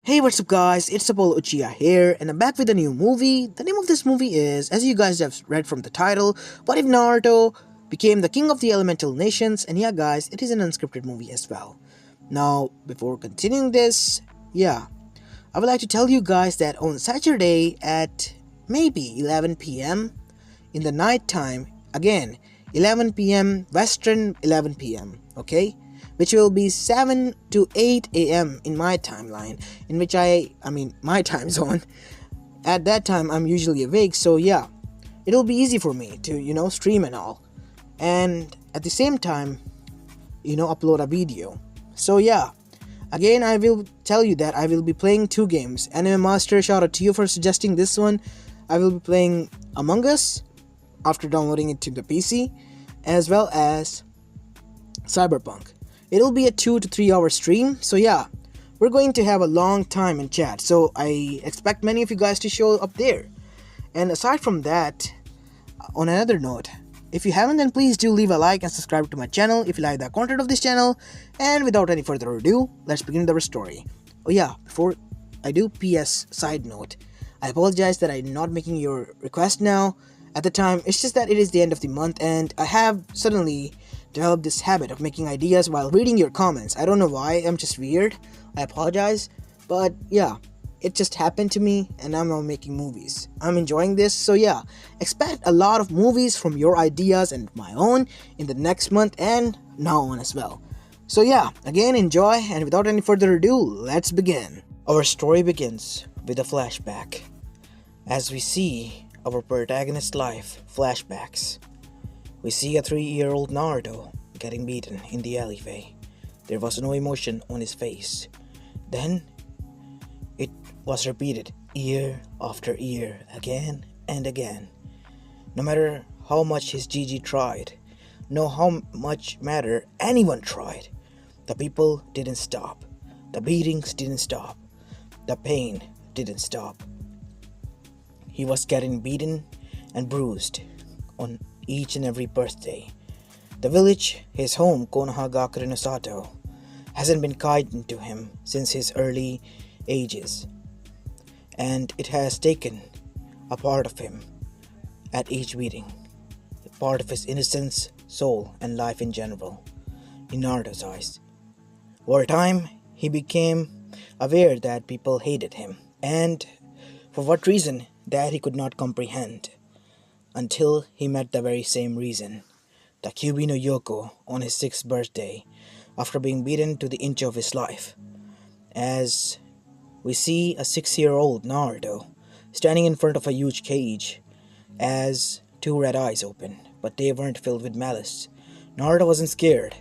Hey, what's up, guys? It's Uchiha here, and I'm back with a new movie. The name of this movie is, as you guys have read from the title, What If Naruto Became the King of the Elemental Nations? And yeah, guys, it is an unscripted movie as well. Now, before continuing this, I would like to tell you guys that on Saturday at maybe 11 p.m. in the night time, again, 11 p.m. Western 11 p.m., okay? Which will be 7 to 8 a.m. in my timeline, in which my time zone. At that time, I'm usually awake, so yeah, it'll be easy for me to, stream and all. And at the same time, upload a video. So yeah, again, I will tell you that I will be playing two games. Anime Master, shout out to you for suggesting this one. I will be playing Among Us after downloading it to the PC, as well as Cyberpunk. It'll be a 2 to 3 hour stream, so yeah, we're going to have a long time in chat, so I expect many of you guys to show up there. And aside from that, on another note, if you haven't, then please do leave a like and subscribe to my channel if you like the content of this channel. And without any further ado, let's begin with our story. Oh yeah, before I do, PS side note, I apologize that I'm not making your request now. At the time, it's just that it is the end of the month and I have suddenly developed this habit of making ideas while reading your comments. I don't know why, I'm just weird. I apologize. But yeah, it just happened to me and I'm now making movies. I'm enjoying this, so yeah, expect a lot of movies from your ideas and my own in the next month and now on as well. So yeah, again, enjoy, and without any further ado, let's begin. Our story begins with a flashback. As we see our protagonist's life flashbacks, we see a 3-year-old Naruto getting beaten in the alleyway. There was no emotion on his face. Then, it was repeated year after year, again and again. No matter how much his Gigi tried, no how much matter anyone tried, the people didn't stop. The beatings didn't stop. The pain didn't stop. He was getting beaten and bruised on each and every birthday. The village, his home, Konoha no Sato, hasn't been kind to him since his early ages, and it has taken a part of him at each beating, a part of his innocence, soul, and life in general, in Naruto's eyes. Over time, he became aware that people hated him, and for what reason that he could not comprehend, until he met the very same reason, the Kyuubi no Yoko, on his 6th birthday, after being beaten to the inch of his life. As we see a 6-year-old Naruto standing in front of a huge cage, as two red eyes open, but they weren't filled with malice. Naruto wasn't scared.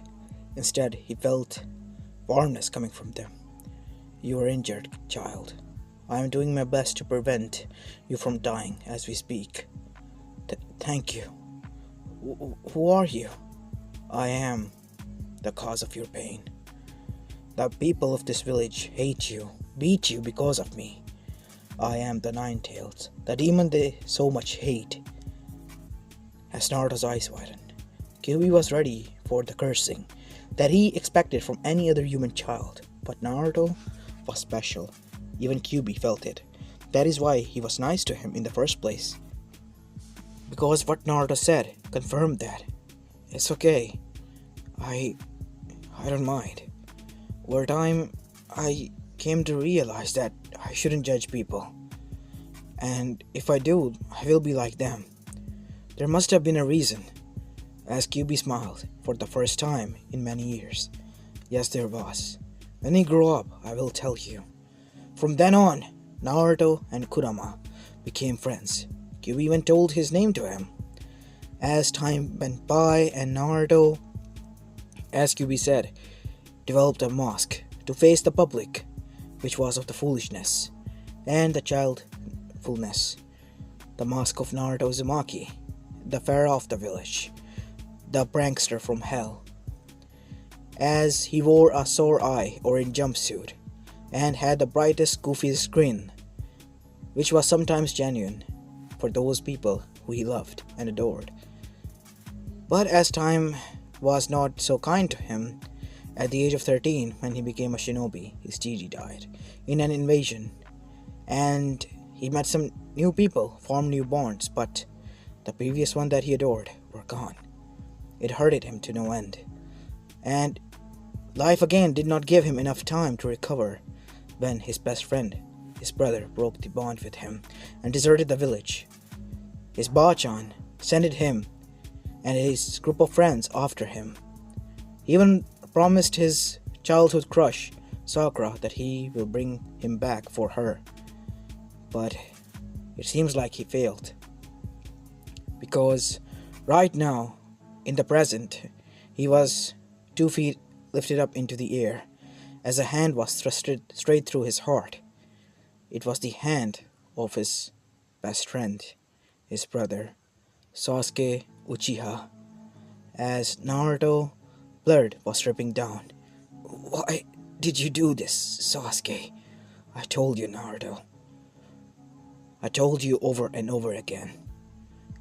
Instead, he felt warmness coming from them. "You are injured, child. I am doing my best to prevent you from dying as we speak. Thank you. Who are you?" "I am the cause of your pain. The people of this village hate you, beat you because of me. I am the Nine-Tails, the demon they so much hate." As Naruto's eyes widened, Kyuubi was ready for the cursing that he expected from any other human child. But Naruto was special. Even Kyuubi felt it. That is why he was nice to him in the first place. Because what Naruto said confirmed that. "It's okay. I don't mind." Over time, I came to realize that I shouldn't judge people. And if I do, I will be like them. There must have been a reason. As Kyuubi smiled for the first time in many years. Yes, there was. When I grow up, I will tell you. From then on, Naruto and Kurama became friends. Kyuubi even told his name to him. As time went by and Naruto, as Kyuubi said, developed a mask to face the public, which was of the foolishness and the childfulness. The mask of Naruto Uzumaki, the pharaoh of the village, the prankster from hell. As he wore a sore eye orange jumpsuit and had the brightest, goofiest grin, which was sometimes genuine for those people who he loved and adored. But as time was not so kind to him, At the age of 13, when he became a shinobi, his Gigi died in an invasion, and he met some new people, formed new bonds, but the previous one that he adored were gone. It hurted him to no end, and life again did not give him enough time to recover when his best friend, his brother, broke the bond with him and deserted the village. His Bachan sent him and his group of friends after him. He even promised his childhood crush, Sakura, that he will bring him back for her. But it seems like he failed. Because right now, in the present, he was 2 feet lifted up into the air as a hand was thrusted straight through his heart. It was the hand of his best friend, his brother, Sasuke Uchiha, as Naruto blood was dripping down. "Why did you do this, Sasuke? I told you, Naruto. I told you over and over again.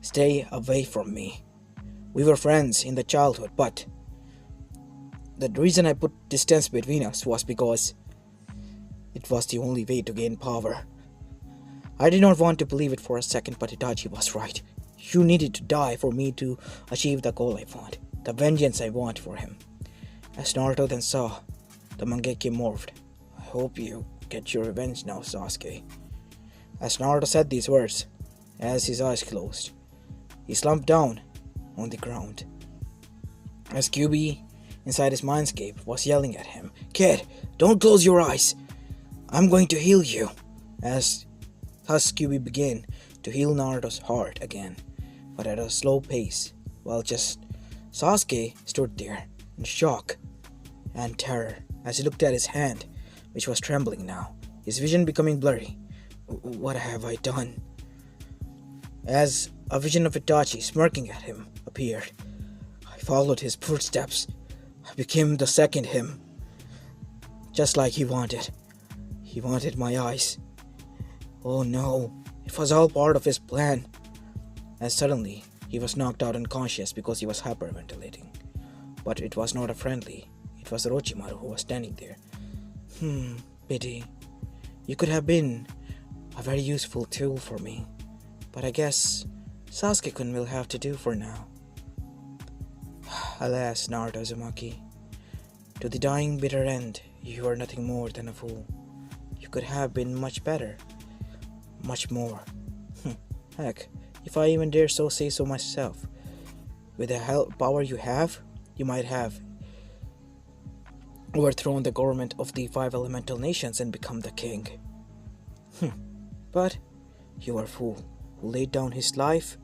Stay away from me. We were friends in the childhood, but the reason I put distance between us was because it was the only way to gain power. I did not want to believe it for a second, but Itachi was right. You needed to die for me to achieve the goal I want, the vengeance I want for him." As Naruto then saw, the Mangekyo morphed. "I hope you get your revenge now, Sasuke." As Naruto said these words, as his eyes closed, he slumped down on the ground. As Kyuubi, inside his mindscape, was yelling at him, "Kid, don't close your eyes. I'm going to heal you." As thus Kyuubi began to heal Naruto's heart again, but at a slow pace, while just Sasuke stood there in shock and terror as he looked at his hand, which was trembling now, his vision becoming blurry. "What have I done?" As a vision of Itachi smirking at him appeared, I followed his footsteps. I became the second him, just like he wanted. He wanted my eyes. Oh no, it was all part of his plan. As suddenly, he was knocked out unconscious because he was hyperventilating. But it was not a friendly. It was Orochimaru who was standing there. Pity. You could have been a very useful tool for me. But I guess Sasuke-kun will have to do for now. Alas, Naruto Uzumaki. To the dying bitter end, you are nothing more than a fool. You could have been much better. Much more. Heck, if I even dare so say so myself, with the power you have, you might have overthrown the government of the 5 elemental nations and become the king. But you are a fool who laid down his life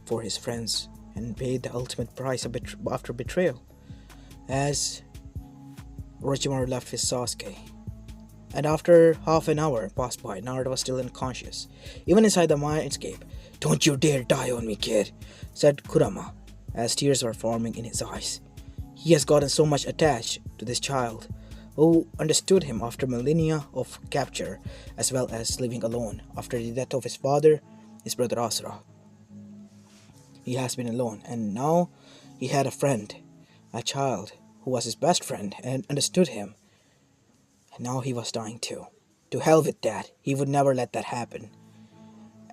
for his friends and paid the ultimate price after betrayal. As Orochimaru left with Sasuke, and after half an hour passed by, Naruto was still unconscious, even inside the mindscape. "Don't you dare die on me, kid," said Kurama, as tears were forming in his eyes. He has gotten so much attached to this child, who understood him after millennia of capture, as well as living alone after the death of his father, his brother Asura. He has been alone, and now he had a friend, a child, who was his best friend and understood him. And now he was dying too. To hell with that, he would never let that happen.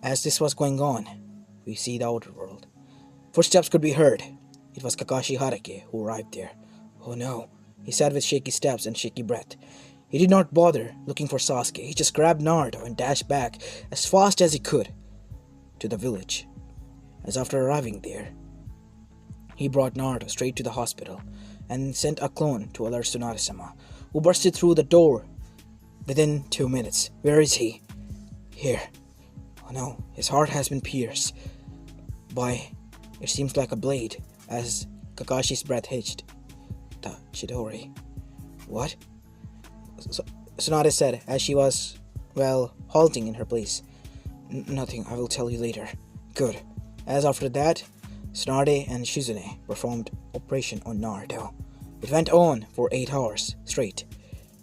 As this was going on, we see the outer world. Footsteps could be heard. It was Kakashi Hatake who arrived there. Oh no, he said with shaky steps and shaky breath. He did not bother looking for Sasuke. He just grabbed Naruto and dashed back as fast as he could to the village. As after arriving there, he brought Naruto straight to the hospital and sent a clone to alert Tsunade-sama, who bursted through the door within 2 minutes. "Where is he?" "Here." "Oh no, his heart has been pierced by, it seems like a blade," as Kakashi's breath hitched. "The Chidori." "What?" Tsunade said as she was, halting in her place. "Nothing, I will tell you later." "Good." As after that, Tsunade and Shizune performed operation on Naruto. It went on for 8 hours straight,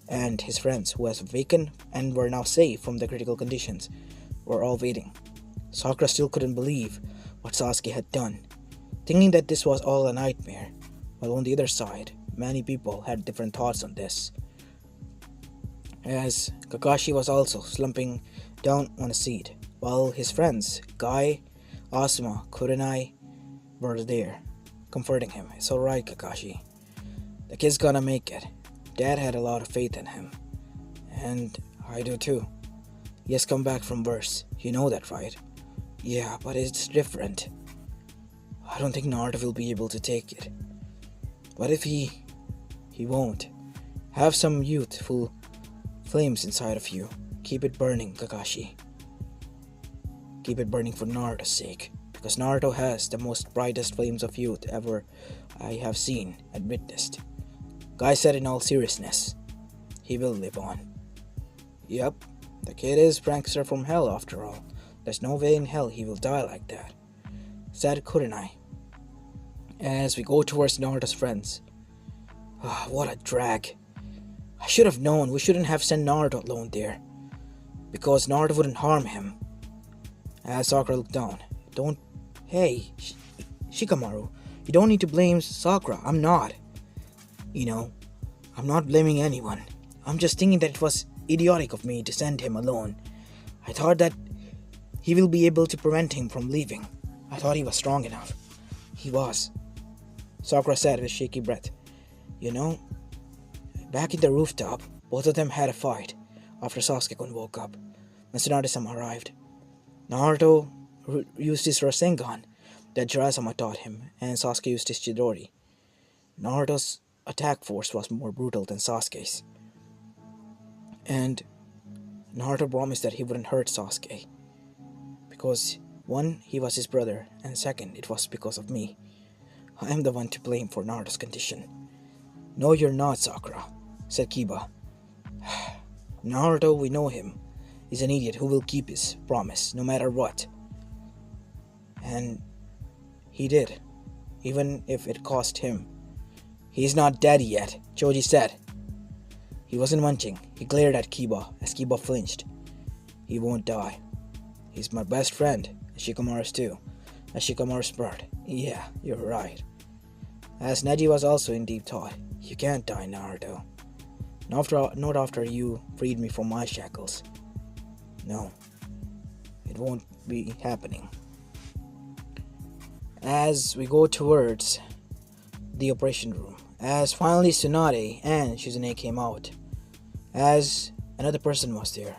and his friends, who was awakened and were now safe from the critical conditions, were all waiting. Sakura still couldn't believe what Sasuke had done, thinking that this was all a nightmare, while on the other side, many people had different thoughts on this, as Kakashi was also slumping down on a seat, while his friends, Guy, Asuma, Kurenai, were there, comforting him. It's alright, Kakashi. The kid's gonna make it. Dad had a lot of faith in him. And I do too. He has come back from worse. You know that, right? Yeah, but it's different. I don't think Naruto will be able to take it. What if he won't? Have some youthful flames inside of you. Keep it burning, Kakashi. Keep it burning for Naruto's sake. Because Naruto has the most brightest flames of youth ever I have seen and witnessed. Guy said in all seriousness, he will live on. Yep, the kid is prankster from hell after all. There's no way in hell he will die like that, said Kurenai. As we go towards Naruto's friends. What a drag. I should have known we shouldn't have sent Naruto alone there. Because Naruto wouldn't harm him. As Sakura looked down. Hey, Shikamaru, you don't need to blame Sakura. I'm not. I'm not blaming anyone. I'm just thinking that it was idiotic of me to send him alone. I thought that he will be able to prevent him from leaving. I thought he was strong enough. He was. Sakura said with shaky breath. Back in the rooftop, both of them had a fight after Sasuke-kun woke up. When Tsunade-sama arrived. Naruto used his Rasengan that Jiraiya-sama taught him, and Sasuke used his Chidori. Naruto's attack force was more brutal than Sasuke's. And Naruto promised that he wouldn't hurt Sasuke. Because, one, he was his brother, and second, it was because of me. I am the one to blame for Naruto's condition. No, you're not, Sakura, said Kiba. Naruto, we know him. He's an idiot who will keep his promise, no matter what. And he did, even if it cost him. He's not dead yet, Choji said. He wasn't munching. He glared at Kiba as Kiba flinched. He won't die. He's my best friend, and Shikamaru's too. As Shikamaru spurred. Yeah, you're right. As Neji was also in deep thought. You can't die, Naruto. Not after you freed me from my shackles. No, it won't be happening. As we go towards the operation room, as finally Tsunade and Shizune came out, as another person was there.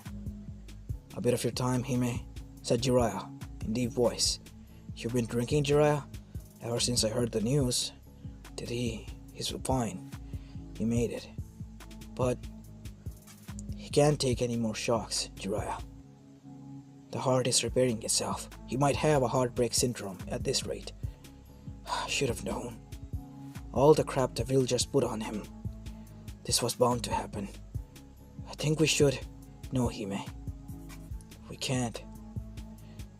A bit of your time, Hime, said Jiraiya in deep voice. You've been drinking, Jiraiya? Ever since I heard the news. Did he? He's fine. He made it. But he can't take any more shocks, Jiraiya. The heart is repairing itself. He might have a heartbreak syndrome at this rate. I should have known. All the crap the villagers put on him. This was bound to happen. I think we should. No, Hime. We can't.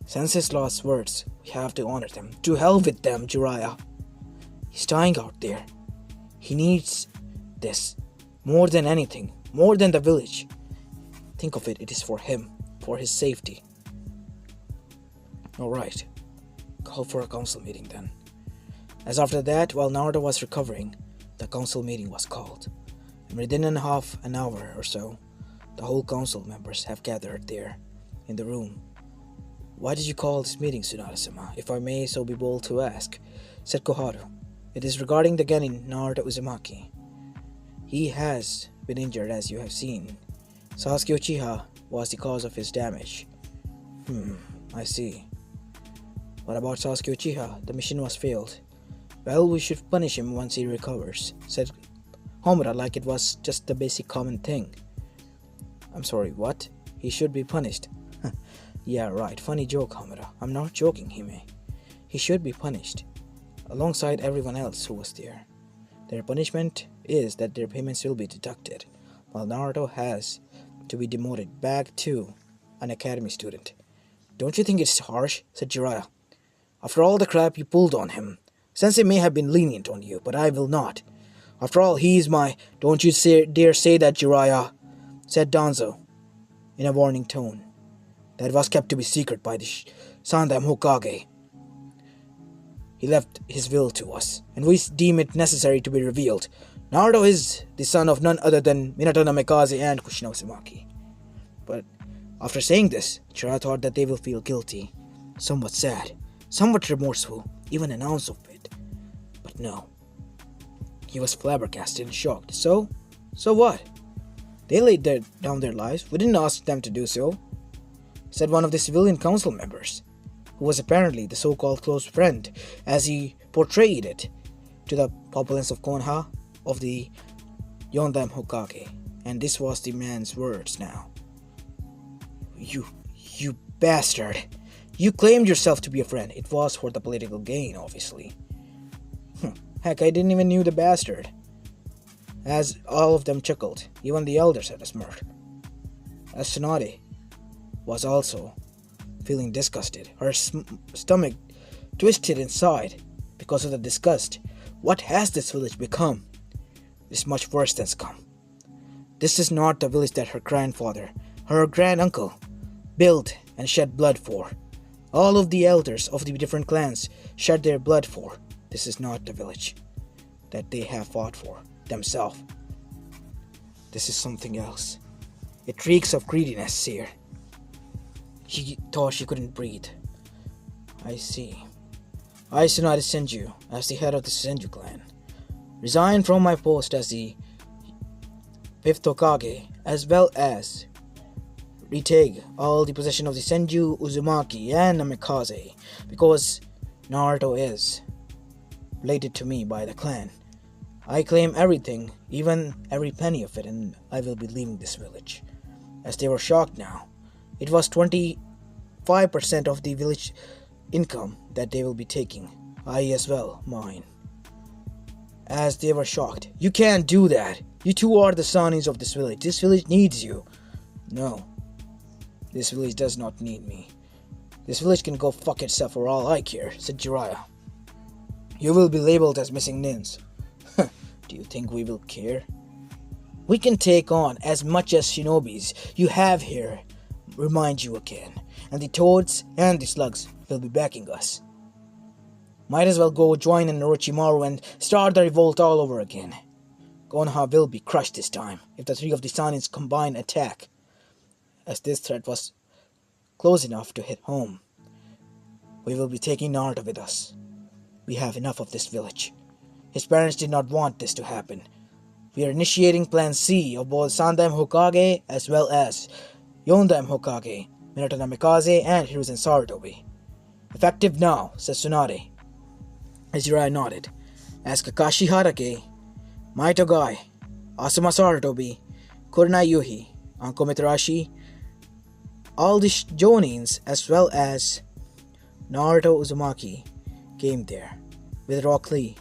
Since his last words, we have to honor them. To hell with them, Jiraiya. He's dying out there. He needs this. More than anything. More than the village. Think of it, it is for him. For his safety. Alright. Call for a council meeting then. As after that, while Naruto was recovering, the council meeting was called. And within an hour or so, the whole council members have gathered there, in the room. Why did you call this meeting, Tsunade-sama, if I may so be bold to ask? Said Koharu. It is regarding the genin Naruto Uzumaki. He has been injured, as you have seen. Sasuke Uchiha was the cause of his damage. I see. What about Sasuke Uchiha? The mission was failed. Well, we should punish him once he recovers, said Homura like it was just the basic common thing. I'm sorry, what? He should be punished. Yeah, right, funny joke, Homura. I'm not joking, Hime. He should be punished, alongside everyone else who was there. Their punishment is that their payments will be deducted, while Naruto has to be demoted back to an academy student. Don't you think it's harsh? Said Jiraiya. After all the crap you pulled on him, Sensei may have been lenient on you, but I will not. After all, he is my... Don't you dare say that, Jiraiya, said Danzo, in a warning tone. That was kept to be secret by the Sandam Hokage. He left his will to us, and we deem it necessary to be revealed. Naruto is the son of none other than Minato Namikaze and Kushina Uzumaki. But after saying this, Jiraiya thought that they will feel guilty, somewhat sad, somewhat remorseful, even an ounce of it. But no. He was flabbergasted and shocked. So what? They laid down their lives. We didn't ask them to do so, said one of the civilian council members, who was apparently the so-called close friend, as he portrayed it, to the populace of Konoha, of the Yondam Hokage. And this was the man's words now. You bastard. You claimed yourself to be a friend. It was for the political gain, obviously. Heck, I didn't even knew the bastard. As all of them chuckled, even the elders had a smirk. As Tsunade was also feeling disgusted, her stomach twisted inside because of the disgust. What has this village become? It's much worse than scum. This is not the village that her grandfather, her granduncle, built and shed blood for. All of the elders of the different clans shed their blood for. This is not the village that they have fought for themselves. This is something else. It reeks of greediness here. She thought she couldn't breathe. I see. I, Tsunade Senju, as the head of the Senju clan, resign from my post as the 5th Hokage, as well as retake all the possession of the Senju, Uzumaki, and Namikaze, because Naruto is related to me by the clan. I claim everything, even every penny of it, and I will be leaving this village. As they were shocked now, it was 25% of the village income that they will be taking. I as well, mine. As they were shocked, you can't do that. You two are the Sanis of this village. This village needs you. No. This village does not need me. This village can go fuck itself for all I care, said Jiraiya. You will be labeled as missing nins. Do you think we will care? We can take on as much as shinobis you have here, remind you again, and the toads and the slugs will be backing us. Might as well go join in Orochimaru and start the revolt all over again. Konoha will be crushed this time if the three of the Sanins combine attack, as this threat was close enough to hit home. We will be taking Naruto with us. We have enough of this village. His parents did not want this to happen. We are initiating Plan C of both Sandaime Hokage as well as Yondaime Hokage, Minato Namikaze, and Hiruzen Sarutobi. Effective now, said Tsunade, as Jiraiya nodded. As Kakashi Hatake, Maito Gai, Asuma Sarutobi, Kurenai Yuhi, Anko Mitarashi, all the Jonins as well as Naruto Uzumaki came there. With Rock Lee,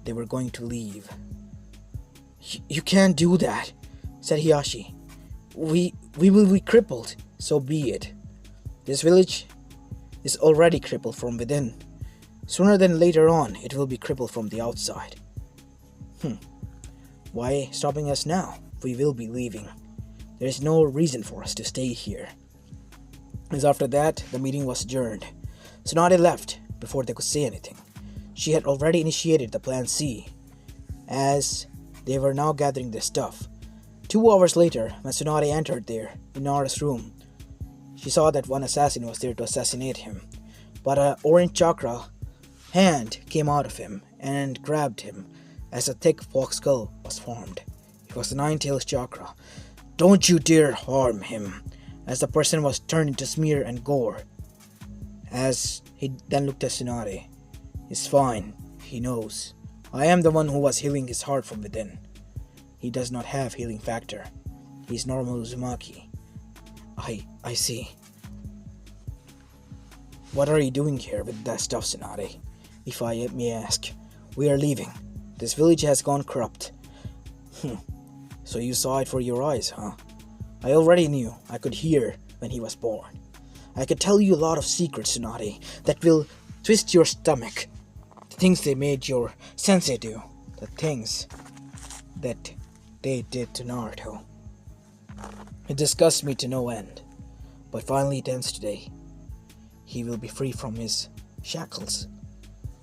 they were going to leave. You can't do that, said Hiyashi. We will be crippled, so be it. This village is already crippled from within. Sooner than later on, it will be crippled from the outside. Why stopping us now? We will be leaving. There is no reason for us to stay here. As after that, the meeting was adjourned. Tsunade left before they could say anything. She had already initiated the Plan C, as they were now gathering their stuff. 2 hours later, when Tsunade entered there, in Naruto's room, she saw that one assassin was there to assassinate him, but an orange chakra hand came out of him and grabbed him as a thick fox skull was formed. It was the Nine-Tails chakra. Don't you dare harm him, as the person was turned into smear and gore. As he then looked at Tsunade. It's fine, he knows. I am the one who was healing his heart from within. He does not have healing factor. He's normal Uzumaki. I see. What are you doing here with that stuff, Tsunade? If I may ask. We are leaving. This village has gone corrupt. So you saw it for your eyes, huh? I already knew. I could hear when he was born. I could tell you a lot of secrets, Tsunade, that will twist your stomach. The things they made your sensei do. The things that they did to Naruto. It disgusts me to no end. But finally it ends today. He will be free from his shackles.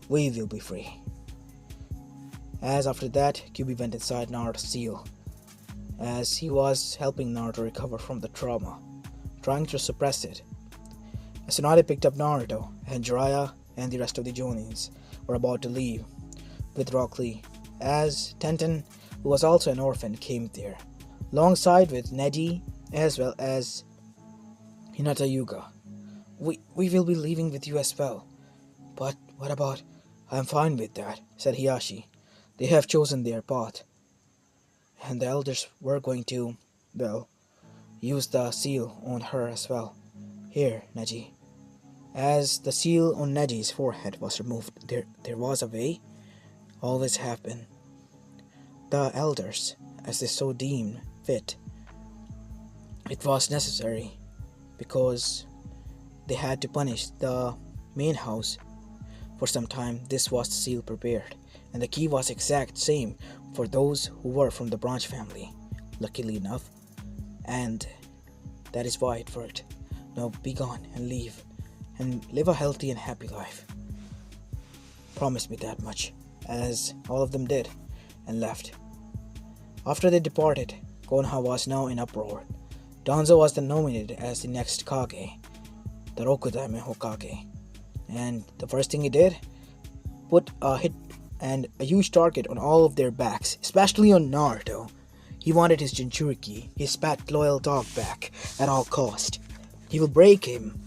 We will be free. As after that, Kyuubi went inside Naruto's seal, as he was helping Naruto recover from the trauma, trying to suppress it. As Tsunade picked up Naruto, and Jiraiya and the rest of the Jonins were about to leave with Rock Lee, as Tenten, who was also an orphan, came there, alongside with Neji as well as Hinata Yuga. We will be leaving with you as well. But what about... I'm fine with that, said Hiyashi. They have chosen their path. And the elders were going to, well, use the seal on her as well. Here, Neji. As the seal on Neji's forehead was removed, there was a way, always have been. The elders, as they so deemed fit, it was necessary, because they had to punish the main house. For some time, this was the seal prepared, and the key was exact same for those who were from the branch family, luckily enough, and that is why it worked. Now be gone and leave, and live a healthy and happy life. Promise me that much, as all of them did, and left. After they departed, Konoha was now in uproar. Danzo was then nominated as the next Kage, the Rokudaime Hokage, and the first thing he did, put a hit and a huge target on all of their backs, especially on Naruto. He wanted his Jinchuriki, his pet loyal dog, back at all cost. He will break him,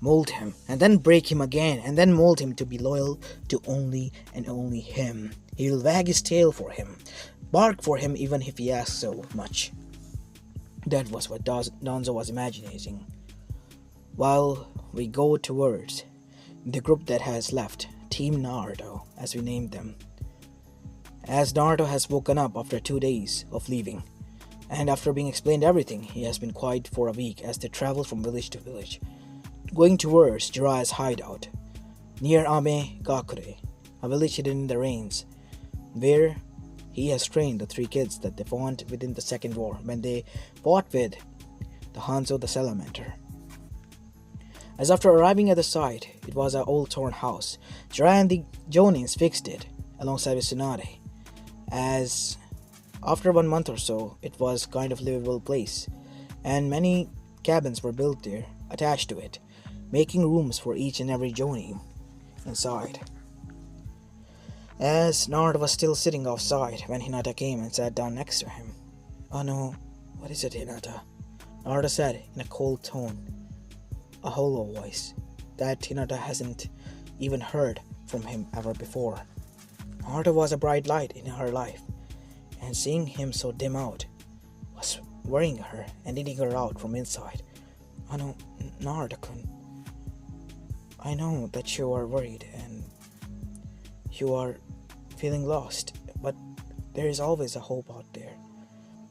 mold him, and then break him again, and then mold him to be loyal to only and only him. He will wag his tail for him, bark for him even if he asks so much. That was what Danzo was imagining. While we go towards the group that has left, Team Naruto, as we named them. As Naruto has woken up after 2 days of leaving, and after being explained everything, he has been quiet for a week as they travel from village to village, going towards Jiraiya's hideout, near Ame Gakure, a village hidden in the rains, where he has trained the 3 kids that they found within the Second War when they fought with the Hanzo the Salamander. As after arriving at the site, it was an old torn house. Jiraiya and the Jonins fixed it, alongside with Tsunade. As after 1 month or so, it was kind of livable place, and many cabins were built there, attached to it, making rooms for each and every Jonin inside. As Naruto was still sitting outside when Hinata came and sat down next to him. "Oh no, what is it, Hinata?" Naruto said in a cold tone, a hollow voice that Hinata hasn't even heard from him ever before. Naruto was a bright light in her life, and seeing him so dim out was worrying her and eating her out from inside. "Oh no, Naruto-kun, I know that you are worried and you are feeling lost, but there is always a hope out there.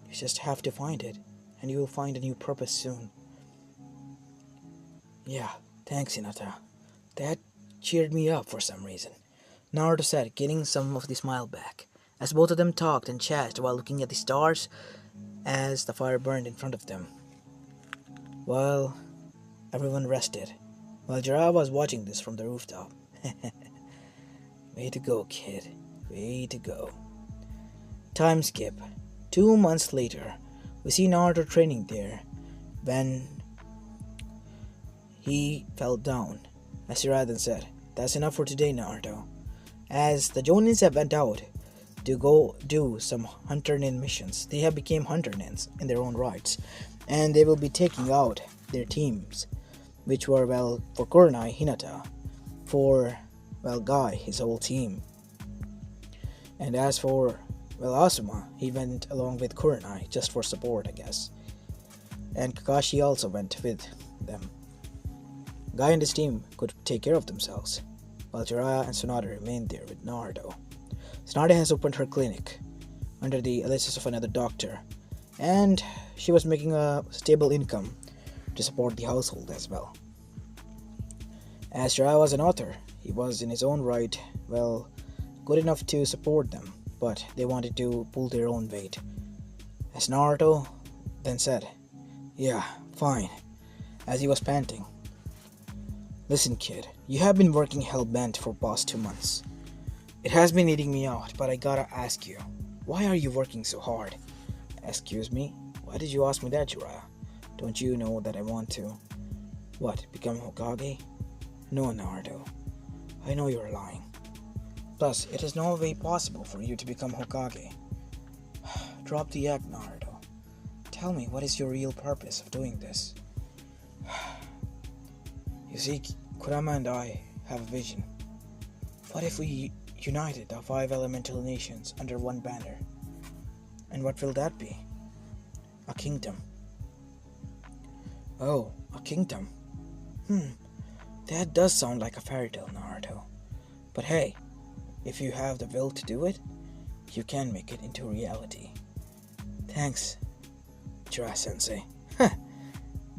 You just have to find it, and you will find a new purpose soon." "Yeah, thanks, Hinata. That cheered me up for some reason," Naruto said, getting some of the smile back, as both of them talked and chatted while looking at the stars as the fire burned in front of them. While everyone rested, while Jiraiya was watching this from the rooftop. Way to go, kid. Way to go. Time skip. 2 months later, we see Naruto training there when he fell down. As Jiraiya then said, "That's enough for today, Naruto." As the Jonins have went out to go do some hunter nin missions, they have become hunter nins in their own rights, and they will be taking out their teams, which were, well, for Kurenai, Hinata, for, well, Guy, his whole team. And as for, well, Asuma, he went along with Kurenai just for support, I guess. And Kakashi also went with them. Guy and his team could take care of themselves, while Jiraiya and Tsunade remained there with Naruto. Tsunade has opened her clinic under the alias of another doctor, and she was making a stable income to support the household as well. As Jiraiya was an author, he was in his own right, well, good enough to support them, but they wanted to pull their own weight. As Naruto then said, "Yeah, fine," as he was panting. "Listen, kid, you have been working hell-bent for past 2 months. It has been eating me out, but I gotta ask you, why are you working so hard? Excuse me? Why did you ask me that, Jiraiya? Don't you know that I want to, what, become Hokage? No, Naruto. I know you're lying. Plus, it is no way possible for you to become Hokage. Drop the act, Naruto. Tell me, what is your real purpose of doing this? You see, Kurama and I have a vision. What if we united the 5 elemental nations under one banner? And what will that be? A kingdom. Oh, a kingdom. That does sound like a fairy tale, Naruto. But hey, if you have the will to do it, you can make it into reality. Thanks, Jiraiya-sensei.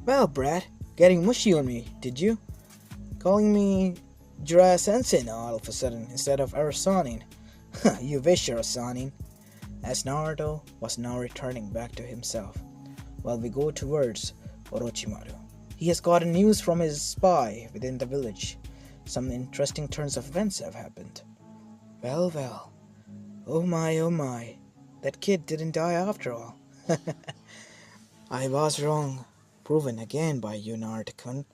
Well, Brad, getting mushy on me, did you? Calling me Jiraiya-sensei now all of a sudden instead of Arasanin. You wish, Arasanin. As Naruto was now returning back to himself, while we go towards Orochimaru. He has gotten news from his spy within the village. Some interesting turns of events have happened. Well. Oh my. That kid didn't die after all. I was wrong. Proven again by you, Naruto-kun.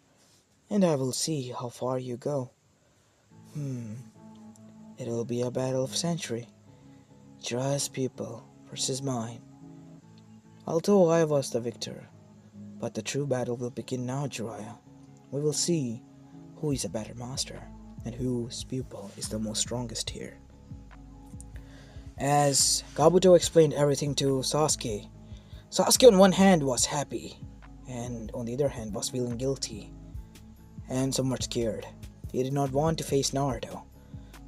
And I will see how far you go. It will be a battle of century. Jiraiya's people versus mine. Although I was the victor, but the true battle will begin now, Jiraiya. We will see who is a better master and whose pupil is the most strongest here. As Kabuto explained everything to Sasuke, Sasuke on one hand was happy, and on the other hand was feeling guilty and somewhat scared. He did not want to face Naruto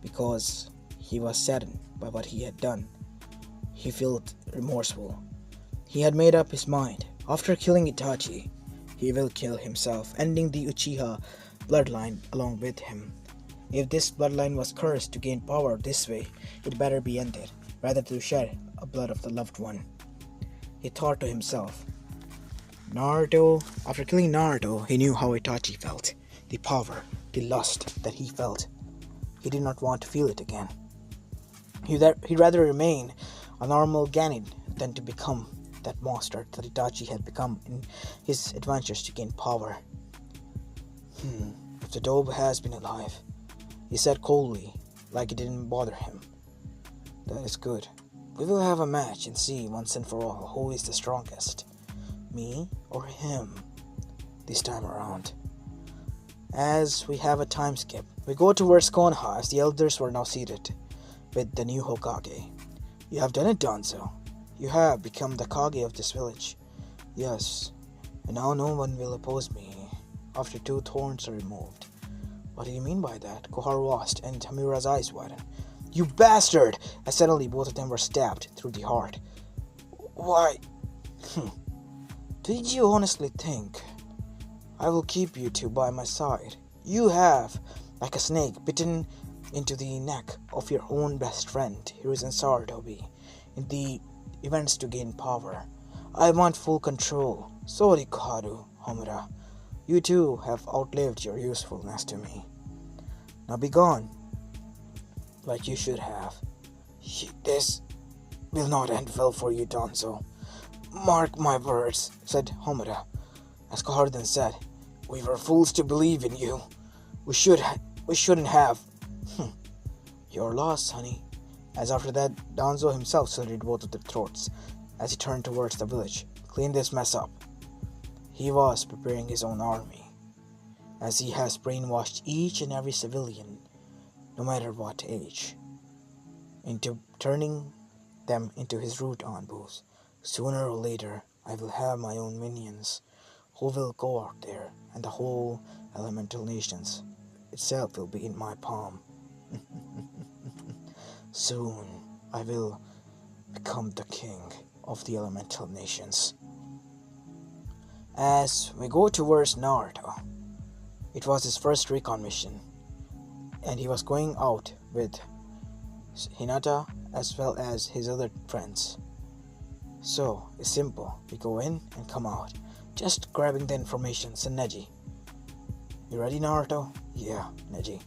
because he was saddened by what he had done. He felt remorseful. He had made up his mind. After killing Itachi, he will kill himself, ending the Uchiha bloodline along with him. If this bloodline was cursed to gain power this way, it better be ended, rather to shed a blood of the loved one. He thought to himself. After killing Naruto, he knew how Itachi felt. The power, the lust that he felt. He did not want to feel it again. He'd rather remain a normal Ganin than to become that monster that Itachi had become in his adventures to gain power. If the dobe has been alive, he said coldly, like it didn't bother him. That is good. We will have a match and see once and for all who is the strongest. Me or him, this time around. As we have a time skip, we go towards Konoha as the elders were now seated with the new Hokage. You have done it, Danzo. You have become the Kage of this village. Yes, and now no one will oppose me after 2 thorns are removed. What do you mean by that? Koharu asked, and Hamura's eyes widened. You bastard! As suddenly both of them were stabbed through the heart. Why? Did you honestly think I will keep you two by my side? You have, like a snake, bitten into the neck of your own best friend, Hiruzen Sarutobi, in the events to gain power. I want full control. Sorry, Koharu, Homura. You too have outlived your usefulness to me. Now be gone. Like you should have. This will not end well for you, Danzo. Mark my words, said Homura. As Koharu then said, we were fools to believe in you. We shouldn't have. Your loss, honey. As after that, Danzo himself slitted both of their throats as he turned towards the village. Clean this mess up. He was preparing his own army, as he has brainwashed each and every civilian, no matter what age, into turning them into his root Anbus. Sooner or later, I will have my own minions, who will go out there, and the whole elemental nations itself will be in my palm. Soon, I will become the king of the elemental nations. As we go towards Naruto, it was his first recon mission, and he was going out with Hinata as well as his other friends. So, it's simple. We go in and come out, just grabbing the information. And Neji, you ready, Naruto? Yeah, Neji.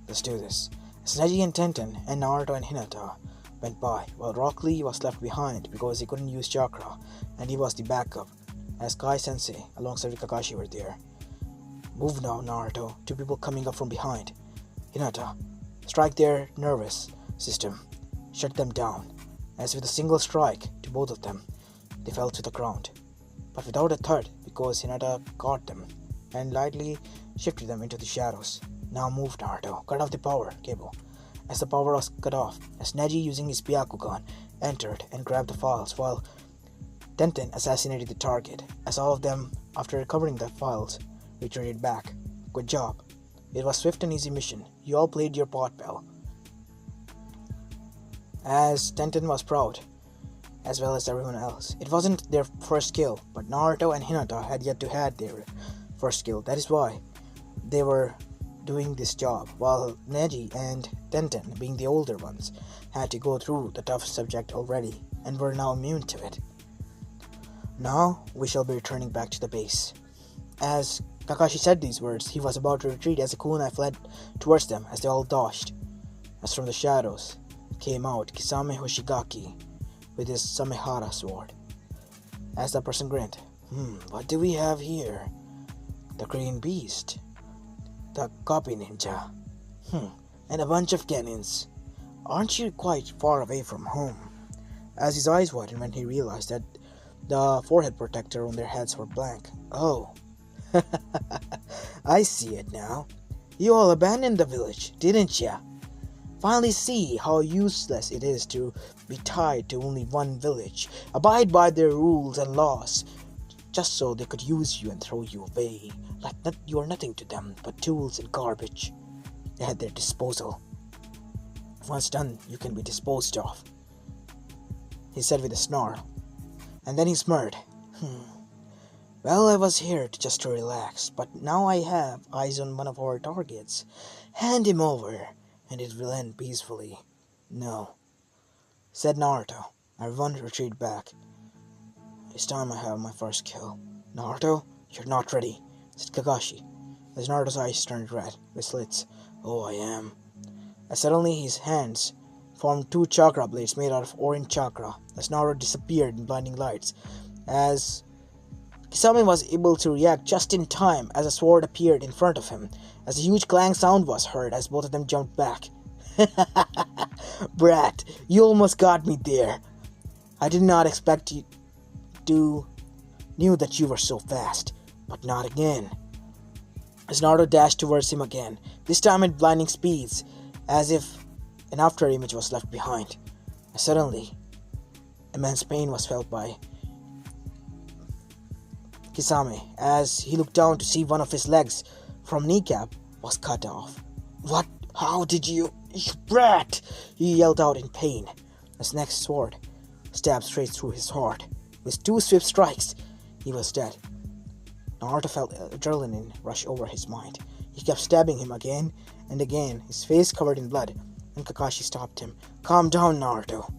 Let's do this. As Neji and Tenten and Naruto and Hinata went by, while Rock Lee was left behind because he couldn't use chakra and he was the backup, as Kai Sensei alongside Kakashi were there. Move now, Naruto. Two people coming up from behind. Hinata, strike their nervous system. Shut them down. As with a single strike to both of them, they fell to the ground. But without a thud, because Hinata caught them and lightly shifted them into the shadows. Now move, Naruto. Cut off the power cable. As the power was cut off, as Neji using his Byakugan entered and grabbed the files, while Tenten assassinated the target, as all of them, after recovering the files, retreated back. Good job. It was swift and easy mission. You all played your part well. As Tenten was proud, as well as everyone else. It wasn't their first kill, but Naruto and Hinata had yet to had their first kill. That is why they were doing this job, while Neji and Tenten, being the older ones, had to go through the tough subject already and were now immune to it. Now we shall be returning back to the base. As Kakashi said these words, he was about to retreat as the kunai fled towards them as they all dodged. As from the shadows came out Kisame Hoshigaki with his Samehara sword. As the person grinned, what do we have here? The green beast, the copy ninja, and a bunch of cannons. Aren't you quite far away from home? As his eyes widened when he realized that the forehead protector on their heads were blank. Oh, I see it now. You all abandoned the village, didn't ya? Finally see how useless it is to be tied to only one village. Abide by their rules and laws, just so they could use you and throw you away. Like you are nothing to them but tools and garbage at their disposal. Once done, you can be disposed of, he said with a snarl. And then he smirked. Well, I was here just to relax, but now I have eyes on one of our targets. Hand him over, and it will end peacefully. No, said Naruto. Everyone retreat back. It's time I have my first kill. Naruto, you're not ready, said Kakashi, as Naruto's eyes turned red with slits. Oh, I am. As suddenly his hands formed two chakra blades made out of orange chakra, as Naruto disappeared in blinding lights. As Kisame was able to react just in time as a sword appeared in front of him, as a huge clang sound was heard as both of them jumped back. Brat, you almost got me there. I did not expect you to knew that you were so fast, but not again. As Naruto dashed towards him again, this time at blinding speeds, as if an after image was left behind. Suddenly, immense pain was felt by Kisame as he looked down to see one of his legs from kneecap was cut off. What? How did you brat? He yelled out in pain. His next sword stabbed straight through his heart. With two swift strikes, he was dead. Naruto felt adrenaline rush over his mind. He kept stabbing him again and again, his face covered in blood, and Kakashi stopped him. Calm down, Naruto.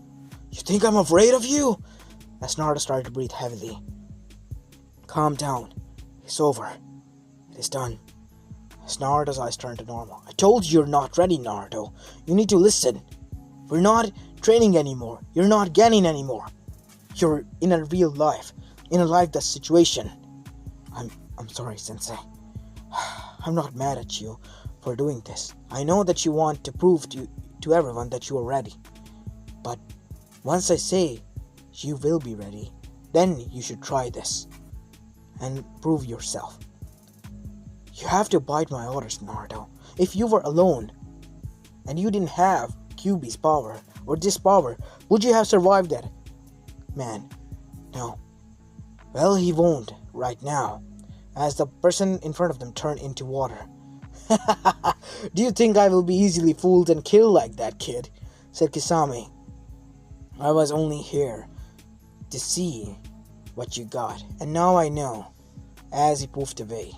You think I'm afraid of you? As Naruto started to breathe heavily. Calm down. It's over. It is done. As Naruto's eyes turned to normal. I told you you're not ready, Naruto. You need to listen. We're not training anymore. You're not Genin anymore. You're in a real life. In a life-death situation. I'm sorry, Sensei. I'm not mad at you for doing this. I know that you want to prove to everyone that you are ready. But once I say you will be ready, then you should try this and prove yourself. You have to abide my orders, Naruto. If you were alone and you didn't have Kyuubi's power or this power, would you have survived that? Man, no. Well, he won't right now, as the person in front of them turned into water. Do you think I will be easily fooled and killed like that, kid? Said Kisame. I was only here to see what you got, and now I know, as he poofed away.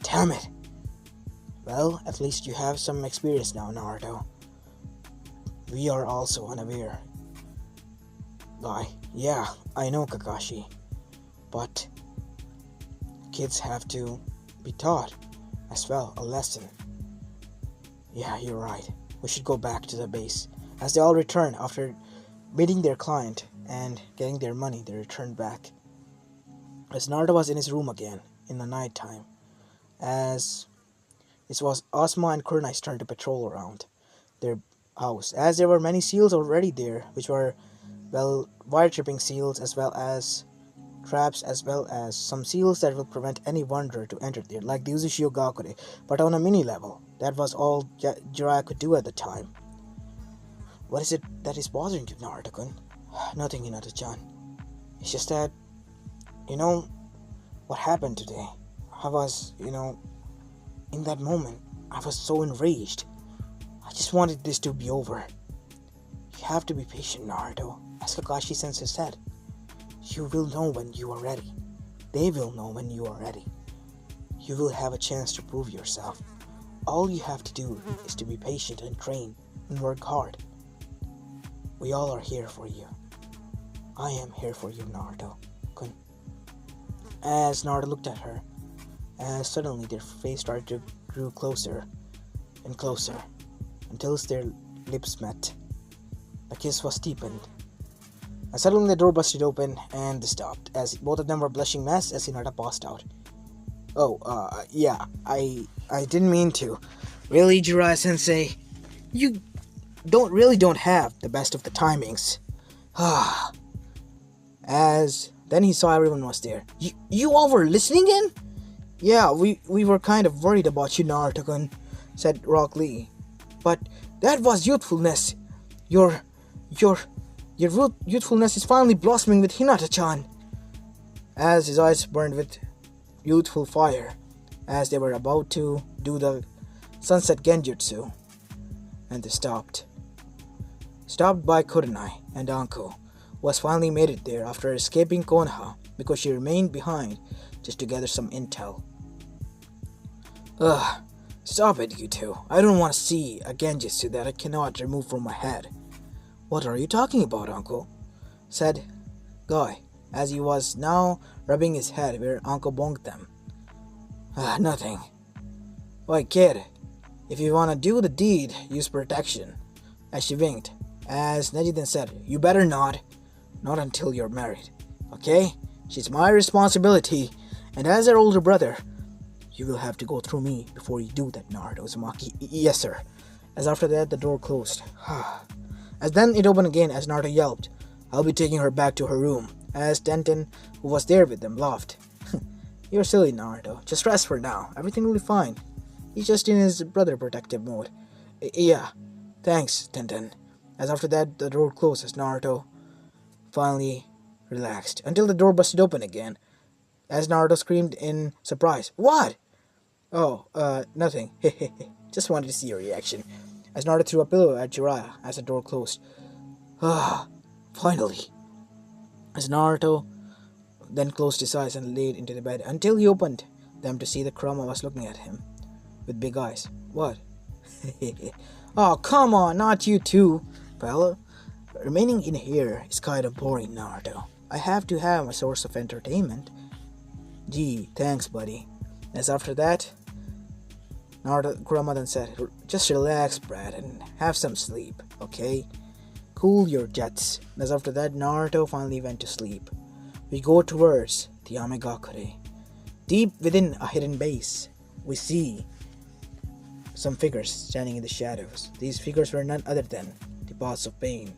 Damn it. Well, at least you have some experience now, Naruto. We are also unaware. Yeah, I know, Kakashi. But kids have to be taught as well a lesson. Yeah, you're right. We should go back to the base. As they all return after meeting their client and getting their money, they returned back. As Naruto was in his room again in the night time, as it was Asuma and Kurunai's turn to patrol around their house, as there were many seals already there, which were, well, wire tripping seals, as well as traps, as well as some seals that will prevent any wanderer to enter there, like the Uchiha Gakure, but on a mini level. That was all Jiraiya could do at the time. What is it that is bothering you, Naruto-kun? Nothing, Hinata-chan. It's just that, what happened today. I was, in that moment, I was so enraged. I just wanted this to be over. You have to be patient, Naruto. As Kakashi-sensei said, you will know when you are ready. They will know when you are ready. You will have a chance to prove yourself. All you have to do is to be patient and train and work hard. We all are here for you. I am here for you, Naruto-kun. As Naruto looked at her, as suddenly their face started to grow closer and closer until their lips met. The kiss was deepened. And suddenly the door busted open and they stopped, as both of them were blushing mess as Hinata passed out. Yeah, I didn't mean to. Really, Jiraiya-sensei? You don't have the best of the timings. As then he saw everyone was there. You all were listening in? Yeah, we were kind of worried about you, Naruto-kun, said Rock Lee. But that was youthfulness. Your youthfulness is finally blossoming with Hinata-chan. As his eyes burned with youthful fire, as they were about to do the sunset genjutsu, and they stopped by Kurunai and Anko, who has finally made it there after escaping Konoha because she remained behind just to gather some intel. Stop it, you two. I don't want to see a genjutsu that I cannot remove from my head. What are you talking about, uncle? Said Guy, as he was now rubbing his head where Uncle bonked them. Nothing. Why, kid, if you want to do the deed, use protection. As she winked, as Neji then said, you better not. Not until you're married. Okay? She's my responsibility, and as her older brother, you will have to go through me before you do that, Naruto Uzumaki. Yes, sir. As after that, the door closed. As then it opened again as Naruto yelped, I'll be taking her back to her room. As Tenten, who was there with them, laughed. You're silly, Naruto. Just rest for now. Everything will be fine. He's just in his brother protective mode. Yeah. Thanks, Tenten. As after that, the door closed as Naruto finally relaxed, until the door busted open again, as Naruto screamed in surprise. What? Oh, nothing. Just wanted to see your reaction. As Naruto threw a pillow at Jiraiya as the door closed. Finally. As Naruto then closed his eyes and laid into the bed until he opened them to see that Kurama was looking at him with big eyes. What? Oh, come on, not you too, fella. Remaining in here is kind of boring, Naruto. I have to have a source of entertainment. Gee, thanks, buddy. As after that, Kurama then said, just relax, Brad, and have some sleep, okay? Cool your jets. As after that, Naruto finally went to sleep. We go towards the Amegakure. Deep within a hidden base, we see some figures standing in the shadows. These figures were none other than the boss of pain.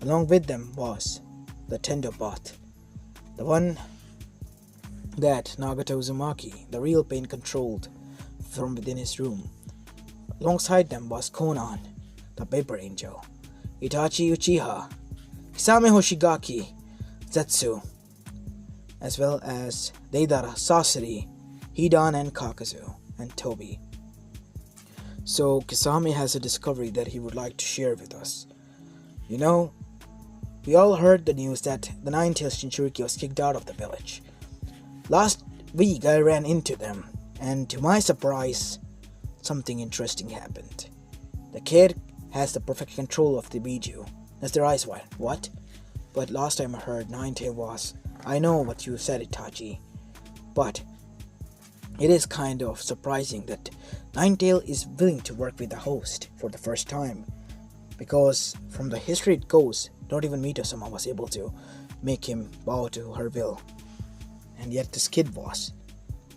Along with them was the Tendo bot, the one that Nagato Uzumaki, the real pain, controlled from within his room. Alongside them was Konan, the paper angel, Itachi Uchiha, Kisame Hoshigaki, Zetsu, as well as Deidara, Sasori, Hidan, and Kakazu, and Tobi. So Kisame has a discovery that he would like to share with us. We all heard the news that the Nine-Tails Jinchuriki was kicked out of the village. Last week I ran into them, and to my surprise, something interesting happened. The kid has the perfect control of the Biju. As their eyes wide. What? But last time I heard Nine-Tail was... I know what you said, Itachi. But It is kind of surprising that Ninetale is willing to work with the host for the first time, because from the history it goes, not even Mito-sama was able to make him bow to her will, and yet this kid was.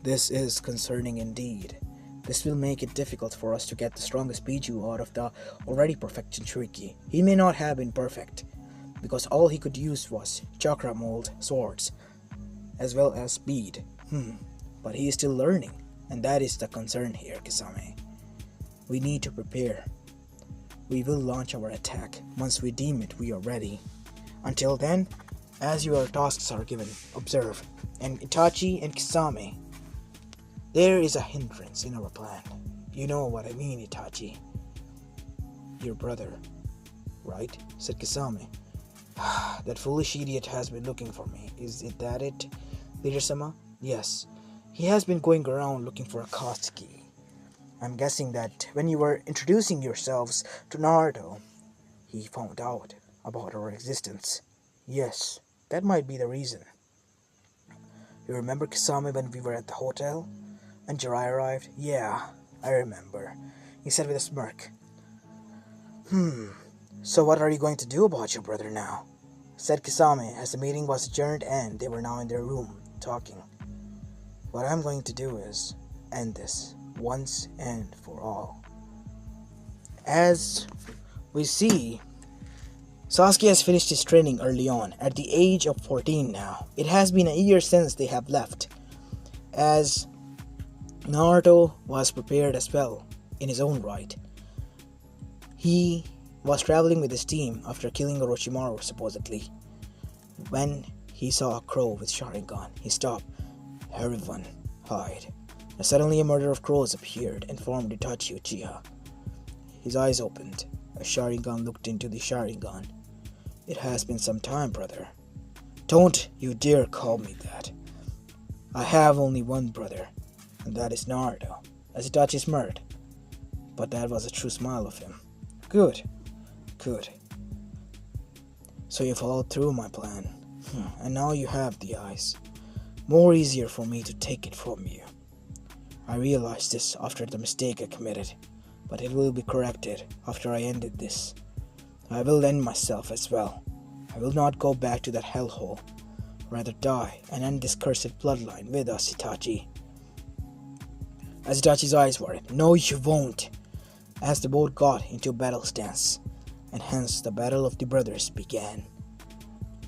This is concerning indeed. This will make it difficult for us to get the strongest Biju out of the already perfect Jinchuriki. He may not have been perfect, because all he could use was chakra mold swords, as well as speed. But he is still learning, and that is the concern here, Kisame. We need to prepare. We will launch our attack once we deem it we are ready. Until then, as your tasks are given, observe. And Itachi and Kisame, there is a hindrance in our plan. You know what I mean, Itachi. Your brother, right? Said Kisame. That foolish idiot has been looking for me. Is it that it, Leader-sama? Yes. He has been going around looking for Akatsuki. I'm guessing that when you were introducing yourselves to Naruto, he found out about our existence. Yes, that might be the reason. You remember, Kisame, when we were at the hotel? And Jirai arrived? Yeah, I remember. He said with a smirk. So what are you going to do about your brother now? Said Kisame as the meeting was adjourned and they were now in their room, talking. What I'm going to do is end this once and for all. As we see, Sasuke has finished his training early on, at the age of 14 now. It has been a year since they have left, as Naruto was prepared as well, in his own right. He was traveling with his team after killing Orochimaru, supposedly. When he saw a crow with Sharingan, he stopped. Everyone, hide. And suddenly a murder of crows appeared and formed Itachi Uchiha. His eyes opened. A Sharingan looked into the Sharingan. It has been some time, brother. Don't you dare call me that. I have only one brother, and that is Naruto, as Itachi smirked. But that was a true smile of him. Good. So you followed through my plan, and now you have the eyes. More easier for me to take it from you. I realized this after the mistake I committed, but it will be corrected after I ended this. I will end myself as well. I will not go back to that hellhole. Rather die and end this cursed bloodline with us, Itachi. As Itachi's eyes widened, no you won't, as the both got into a battle stance, and hence the Battle of the Brothers began.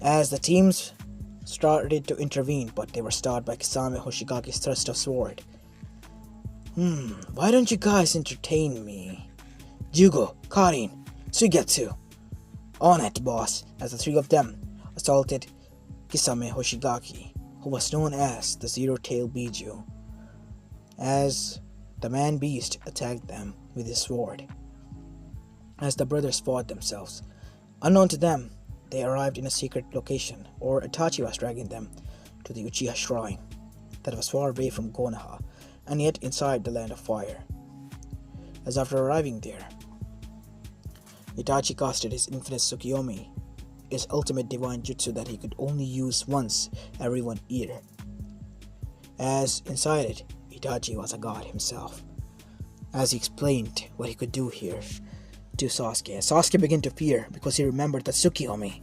As the teams started to intervene, but they were stopped by Kisame Hoshigaki's thrust of sword. Why don't you guys entertain me? Jugo, Karin, Suigetsu. On it, boss, as the three of them assaulted Kisame Hoshigaki, who was known as the Zero-Tail Biju, as the man-beast attacked them with his sword. As the brothers fought themselves, unknown to them, they arrived in a secret location, or Itachi was dragging them to the Uchiha shrine that was far away from Konoha, and yet inside the Land of Fire. As after arriving there, Itachi casted his infinite Tsukiyomi, his ultimate divine jutsu that he could only use once every 1 year. As inside it, Itachi was a god himself. As he explained what he could do here to Sasuke, Sasuke began to fear because he remembered the Tsukiyomi.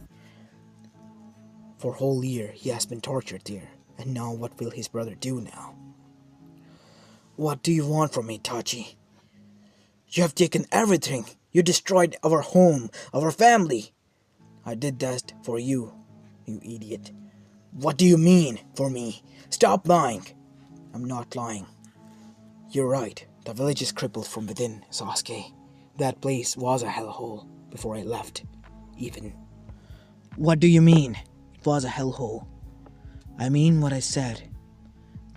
For a whole year he has been tortured there, and now what will his brother do now? What do you want from me, Itachi? You have taken everything. You destroyed our home, our family. I did that for you, you idiot. What do you mean, for me? Stop lying. I'm not lying. You're right. The village is crippled from within, Sasuke. That place was a hellhole before I left, even. What do you mean, it was a hellhole? I mean what I said.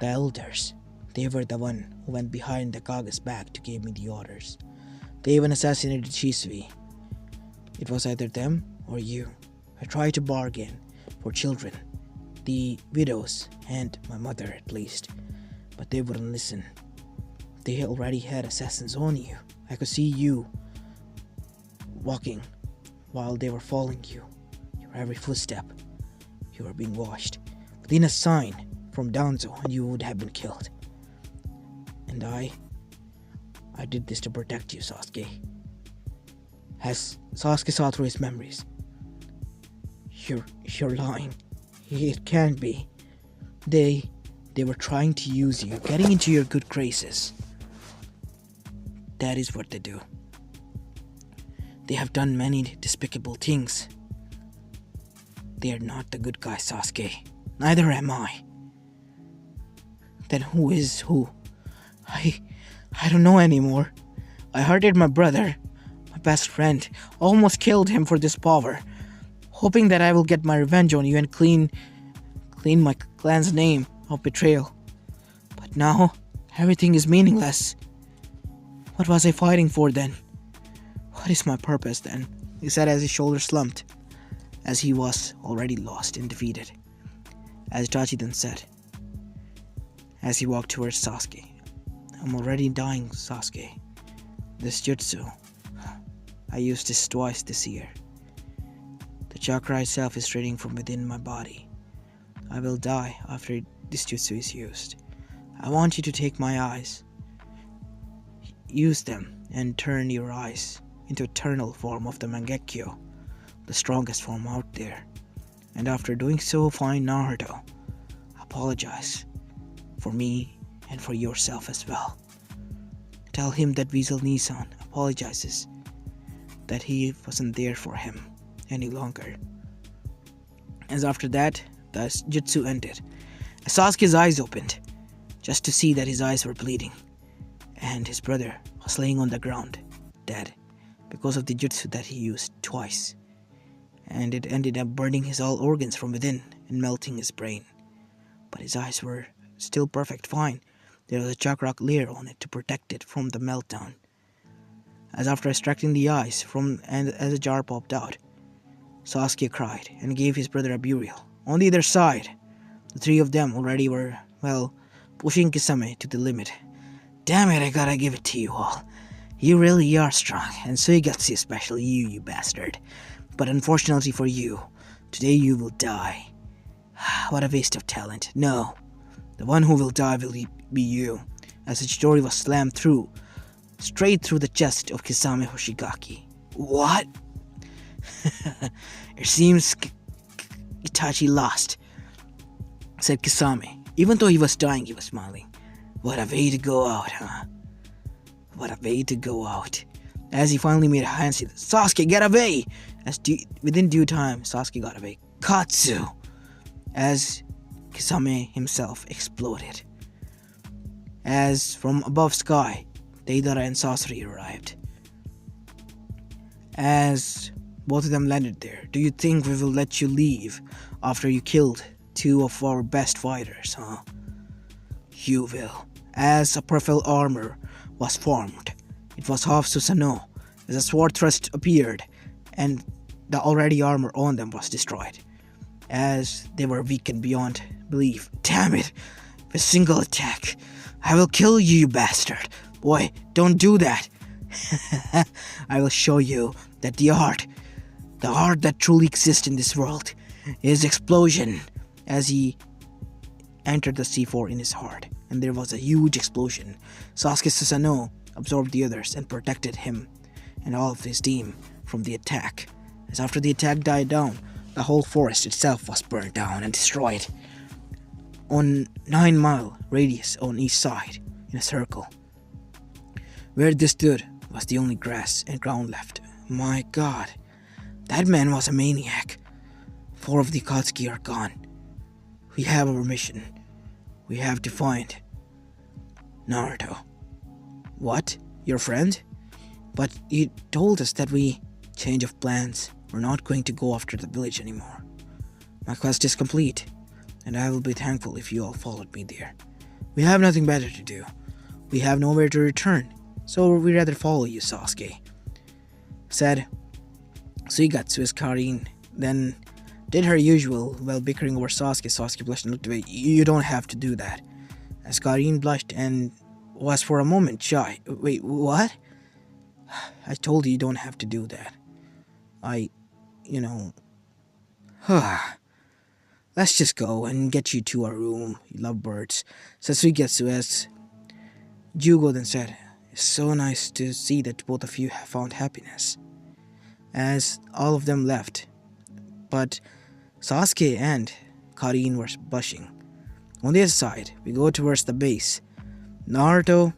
The elders, they were the one who went behind the Kaga's back to give me the orders. They even assassinated Shisui. It was either them or you. I tried to bargain for children, the widows, and my mother at least, but they wouldn't listen. They already had assassins on you. I could see you walking while they were following you. Your every footstep. You were being watched. Within a sign from Danzo and you would have been killed. And I did this to protect you, Sasuke. As Sasuke saw through his memories. You're lying. It can't be. They were trying to use you, getting into your good graces. That is what they do. They have done many despicable things. They are not the good guys, Sasuke. Neither am I. Then who is who? I don't know anymore. I hurted my brother, my best friend, almost killed him for this power, hoping that I will get my revenge on you and clean my clan's name of betrayal. But now, everything is meaningless. What was I fighting for then? What is my purpose then? He said as his shoulders slumped, as he was already lost and defeated. As Itachi then said, as he walked towards Sasuke, I'm already dying, Sasuke. This jutsu, I used this twice this year. The chakra itself is draining from within my body. I will die after this jutsu is used. I want you to take my eyes. Use them and turn your eyes into eternal form of the Mangekyo, the strongest form out there. And after doing so, find Naruto. Apologize for me and for yourself as well. Tell him that Weasel Nissan apologizes that he wasn't there for him any longer. As after that, the jutsu ended. As Sasuke's eyes opened, just to see that his eyes were bleeding, and his brother was laying on the ground, dead, because of the jutsu that he used twice. And it ended up burning his all organs from within and melting his brain. But his eyes were still perfect fine. There was a chakra layer on it to protect it from the meltdown. As after extracting the eyes from and as a jar popped out, Sasuke cried and gave his brother a burial. On the other side, the three of them already were, pushing Kisame to the limit. Damn it, I gotta give it to you all. You really are strong, and Suigatsu especially you bastard. But unfortunately for you, today you will die. What a waste of talent. No, the one who will die will be you, as the Chidori was slammed through, straight through the chest of Kisame Hoshigaki. What? It seems Itachi lost, said Kisame. Even though he was dying, he was smiling. What a way to go out, huh? What a way to go out. As he finally made a hand signal, Sasuke, get away! Within due time, Sasuke got away. Katsu! As Kisame himself exploded. As from above sky, Deidara and Sasori arrived. As both of them landed there, do you think we will let you leave after you killed two of our best fighters, huh? You will. As a perfect armor was formed, it was half Susanoo, as a sword thrust appeared, and the already armor on them was destroyed, as they were weakened beyond belief. Damn it! With a single attack, I will kill you, you bastard! Boy, don't do that! I will show you that the art that truly exists in this world, is explosion. As he entered the C4 in his heart, and there was a huge explosion. Sasuke Susanoo absorbed the others and protected him and all of his team from the attack. As after the attack died down, the whole forest itself was burned down and destroyed. On 9-mile radius on each side, in a circle. Where this stood was the only grass and ground left. My god, that man was a maniac. 4 of the Akatsuki are gone. We have our mission. We have to find Naruto. What? Your friend? But he told us that change of plans. We're not going to go after the village anymore. My quest is complete, and I will be thankful if you all followed me there. We have nothing better to do. We have nowhere to return, so we'd rather follow you, Sasuke. Said Suigatsu as Karin then did her usual while bickering over Sasuke. Sasuke blushed and looked away. You don't have to do that. As Karin blushed and was for a moment shy. Wait, what? I told you don't have to do that. Let's just go and get you to our room, you lovebirds. Said Suigetsu as Jugo then said, "It's so nice to see that both of you have found happiness." As all of them left, but Sasuke and Karin were blushing. On the other side, we go towards the base. Naruto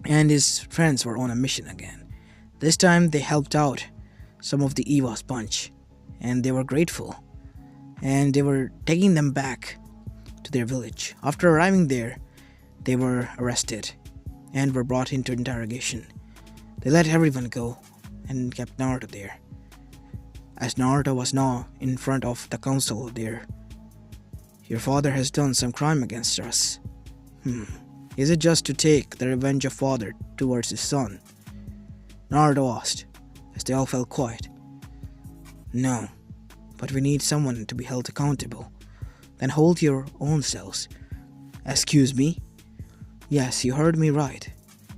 and his friends were on a mission again. This time they helped out some of the Eva's bunch, and they were grateful. And they were taking them back to their village. After arriving there, they were arrested and were brought into interrogation. They let everyone go and kept Naruto there. As Naruto was now in front of the council there, "Your father has done some crime against us. Is it just to take the revenge of father towards his son?" Naruto asked, as they all fell quiet. "No, but we need someone to be held accountable. Then hold your own selves." "Excuse me?" "Yes, you heard me right.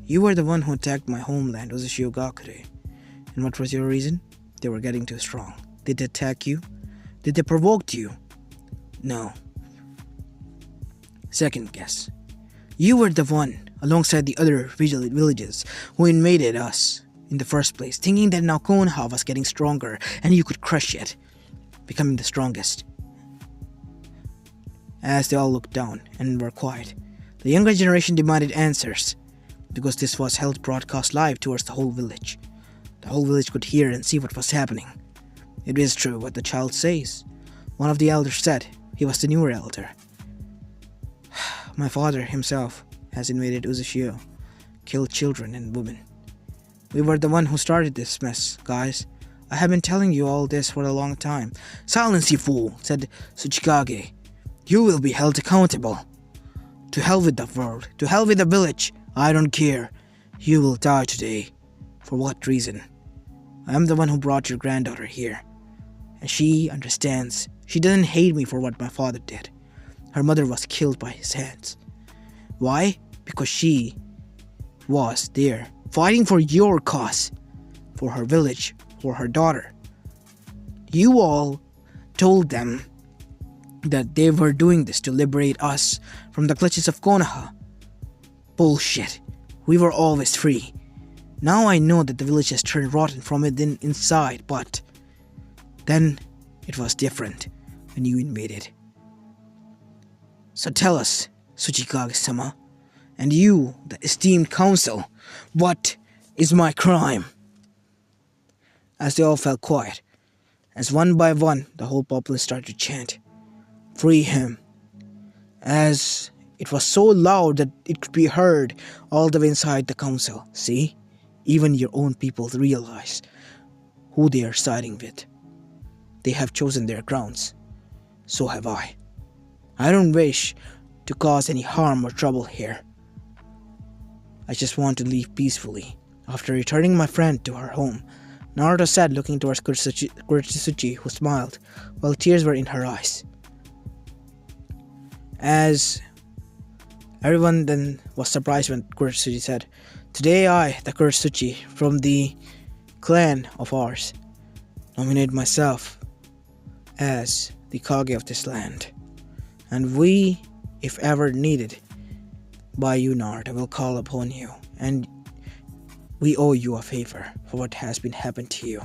You were the one who attacked my homeland, Uchiha. And what was your reason?" "They were getting too strong." "Did they attack you? Did they provoke you?" "No." "Second guess. You were the one, alongside the other villages, who invaded us in the first place, thinking that now Konoha was getting stronger and you could crush it, becoming the strongest." As they all looked down and were quiet, the younger generation demanded answers, because this was held broadcast live towards the whole village. The whole village could hear and see what was happening. "It is true what the child says," one of the elders said. He was the newer elder. "My father himself has invaded Uchiha, killed children and women. We were the one who started this mess, guys. I have been telling you all this for a long time." "Silence, you fool," said Tsuchikage. "You will be held accountable. To hell with the world, to hell with the village. I don't care. You will die today. For what reason? I am the one who brought your granddaughter here. And she understands. She doesn't hate me for what my father did. Her mother was killed by his hands. Why? Because she was there, fighting for your cause, for her village, for her daughter. You all told them that they were doing this to liberate us from the clutches of Konoha. Bullshit. We were always free. Now I know that the village has turned rotten from within inside, but then it was different when you invaded. So tell us, Tsuchikage-sama, and you, the esteemed council, what is my crime?" As they all fell quiet, as one by one the whole populace started to chant, "Free him," as it was so loud that it could be heard all the way inside the council. See? Even your own people realize who they are siding with. They have chosen their grounds. So have I. I don't wish to cause any harm or trouble here. I just want to leave peacefully. After returning my friend to her home, Naruto said, looking towards Kuretsuchi, who smiled, while tears were in her eyes. As everyone then was surprised when Kuretsuchi said, "Today I, the Kuretsuchi, from the clan of ours, nominate myself as the Kage of this land. And we, if ever needed by you, Naruto, will call upon you. And we owe you a favor for what has been happened to you.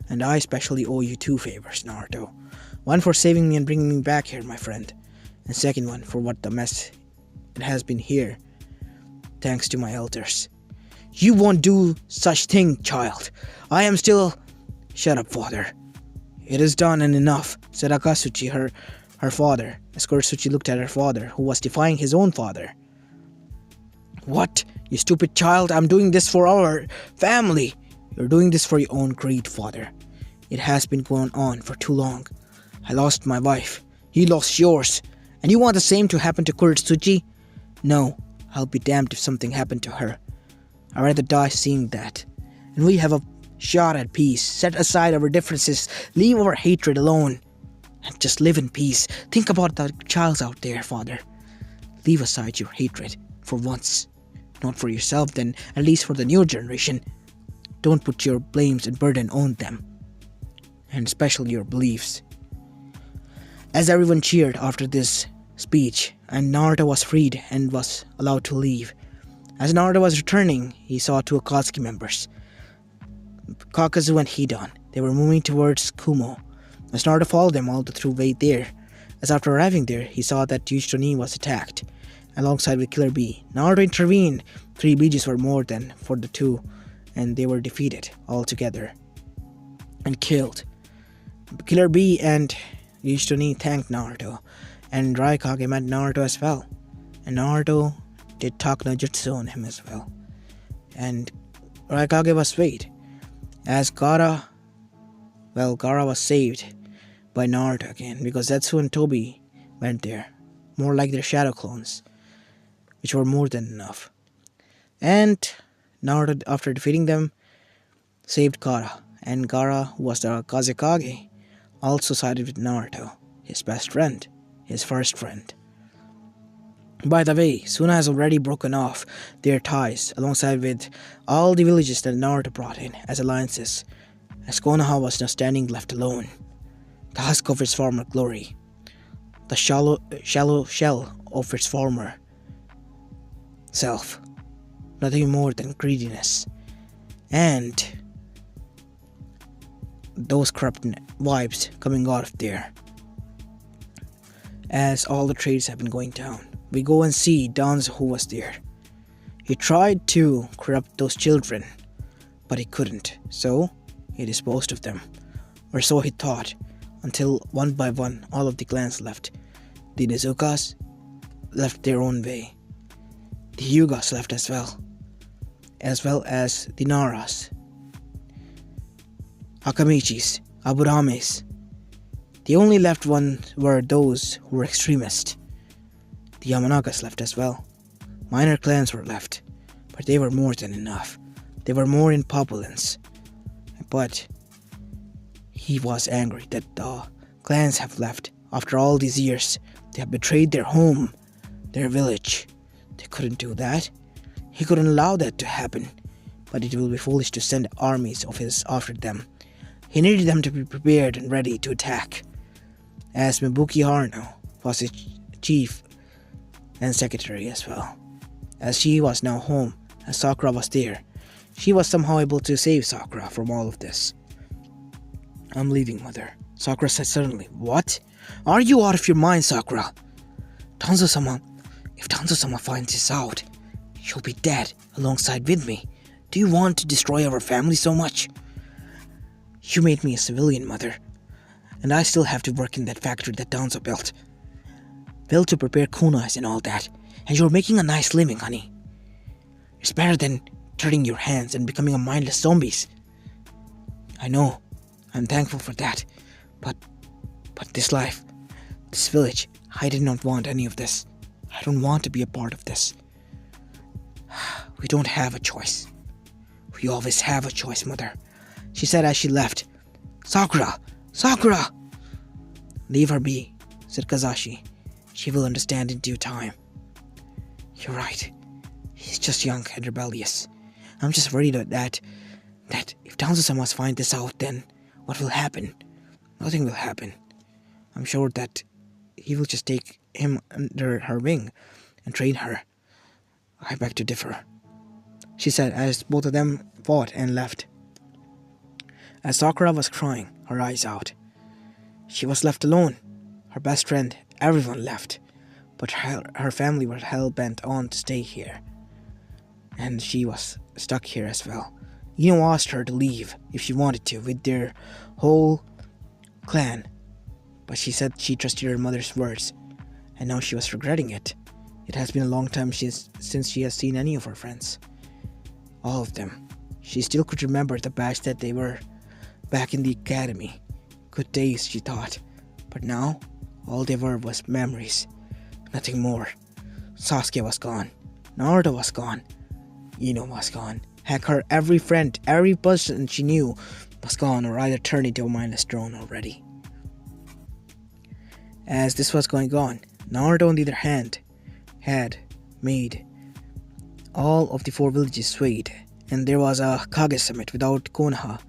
And I especially owe you 2 favors, Naruto. One for saving me and bringing me back here, my friend. And second one for what the mess it has been here, thanks to my elders." "You won't do such thing, child. I am still..." "Shut up, father. It is done and enough," said Akatsuki, her father, as Kuretsuchi looked at her father, who was defying his own father. "What? You stupid child, I'm doing this for our family." "You're doing this for your own greed, father. It has been going on for too long. I lost my wife. You lost yours. And you want the same to happen to Kuretsuchi? No, I'll be damned if something happened to her. I'd rather die seeing that. And we have a shot at peace. Set aside our differences. Leave our hatred alone. And just live in peace. Think about the child out there, father. Leave aside your hatred. For once. Not for yourself then, at least for the new generation. Don't put your blames and burden on them. And especially your beliefs." As everyone cheered after this speech, and Naruto was freed and was allowed to leave, As Naruto was returning, he saw two Akatsuki members, Kakazu and Hidan. They were moving towards Kumo. As Naruto followed them all through way there. As after arriving there, he saw that Yushitoni was attacked, alongside with Killer Bee. Naruto intervened. 3 Bijis were more than for the two, and they were defeated altogether and killed. Killer Bee and Yushitoni thanked Naruto, and Raikage met Naruto as well. And Naruto did talk no jutsu on him as well. And Raikage was swayed. As Gaara was saved by Naruto again, because Zetsu and Tobi went there, more like their shadow clones, which were more than enough. And Naruto, after defeating them, saved Gaara, and Gaara, who was the Kazekage, also sided with Naruto, his best friend, his first friend. By the way, Suna has already broken off their ties alongside with all the villages that Naruto brought in as alliances, as Konoha was now standing left alone, the husk of its former glory, the shallow shell of its former self, nothing more than greediness, and those corrupt vibes coming out of there. As all the trades have been going down, we go and see Danzo, who was there. He tried to corrupt those children, but he couldn't, so he disposed of them, or so he thought, until one by one all of the clans left. The Nezukas left their own way. The Hyugas left as well as the Naras, Akamichis, Aburames. The only left ones were those who were extremists. The Yamanagas left as well. Minor clans were left, but they were more than enough. They were more in populace. But he was angry that the clans have left. After all these years, they have betrayed their home, their village. They couldn't do that. He couldn't allow that to happen. But it will be foolish to send armies of his after them. He needed them to be prepared and ready to attack. As Mibuki Haruno was his chief and secretary as well. As she was now home, as Sakura was there, she was somehow able to save Sakura from all of this. "I'm leaving, mother," Sakura said suddenly. "What? Are you out of your mind, Sakura? Danzo-sama, if Danzo-sama finds this out, you'll be dead alongside with me. Do you want to destroy our family so much? You made me a civilian, mother, and I still have to work in that factory that Danzo built to prepare kunais and all that, and you're making a nice living, honey. It's better than turning your hands and becoming a mindless zombies. I know, I'm thankful for that, but this life, this village, I did not want any of this. I don't want to be a part of this. We don't have a choice. We always have a choice, mother," she said as she left. "Sakura! Sakura!" "Leave her be," said Kazashi. "She will understand in due time." "You're right. He's just young and rebellious. I'm just worried that if Danzo-sama must find this out, then what will happen? Nothing will happen. I'm sure that he will just take him under her wing and train her. I beg to differ," she said as both of them fought and left. As Sakura was crying her eyes out, she was left alone. Her best friend, everyone left, but her family were hell-bent on to stay here. And she was stuck here as well. Ino asked her to leave if she wanted to with their whole clan, but she said she trusted her mother's words, and now she was regretting it. It has been a long time since she has seen any of her friends. All of them. She still could remember the batch that they were back in the academy. Good days, she thought. But now, all they were was memories. Nothing more. Sasuke was gone. Naruto was gone. Ino was gone. Heck, her every friend, every person she knew was gone or either turned into a mindless drone already. As this was going on, Naruto on the other hand had made all of the 4 villages swayed, and there was a Kage summit without Konoha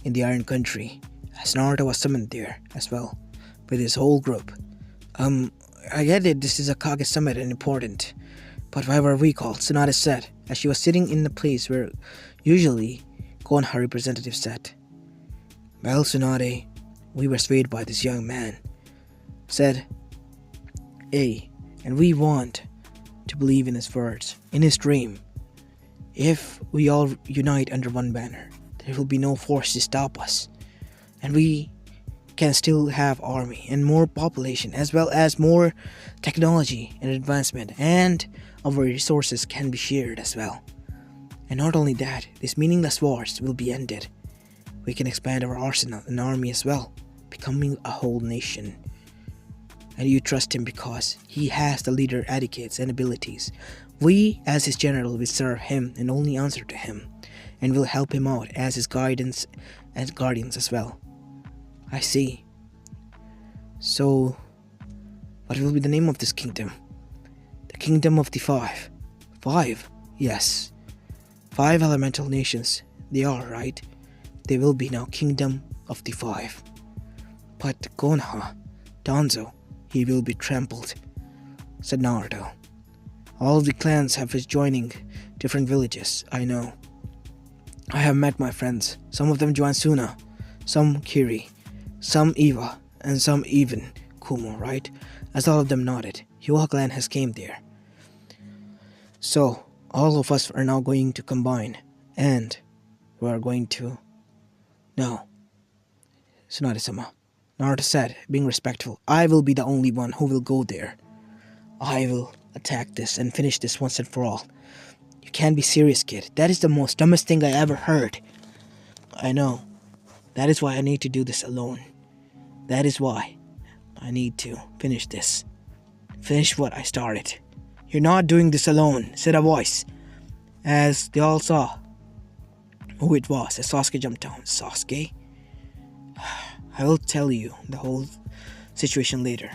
in the Iron Country, as Naruto was summoned there as well, with his whole group. I get it, this is a Kage summit and important, but why were we called? Tsunade said, as she was sitting in the place where usually Konoha representatives sat. "Well, Tsunade, we were swayed by this young man," said A, "and we want to believe in his words, in his dream. If we all unite under one banner, there will be no force to stop us, and we can still have army and more population as well as more technology and advancement, and our resources can be shared as well. And not only that, these meaningless wars will be ended. We can expand our arsenal and army as well, becoming a whole nation. And you trust him because he has the leader etiquettes and abilities. We, as his general, will serve him and only answer to him, and will help him out as his guidance and guardians as well." "I see. So, what will be the name of this kingdom?" "The Kingdom of the Five." "Five?" "Yes. 5 elemental nations. They are, right? They will be now Kingdom of the Five. But Konoha, Danzo, he will be trampled," said Naruto. "All of the clans have been joining different villages, I know. I have met my friends. Some of them joined Suna, some Kiri, some Eva, and some even Kumo, right?" As all of them nodded, Uchiha clan has came there. "So, all of us are now going to combine, and we are going to..." "No, Tsunade-sama," Naruto said, being respectful. "I will be the only one who will go there. I will attack this and finish this once and for all." "You can't be serious, kid. That is the most dumbest thing I ever heard." "I know. That is why I need to do this alone. That is why I need to finish this. Finish what I started." "You're not doing this alone," said a voice, as they all saw who it was as Sasuke jumped down. "Sasuke? I will tell you the whole situation later.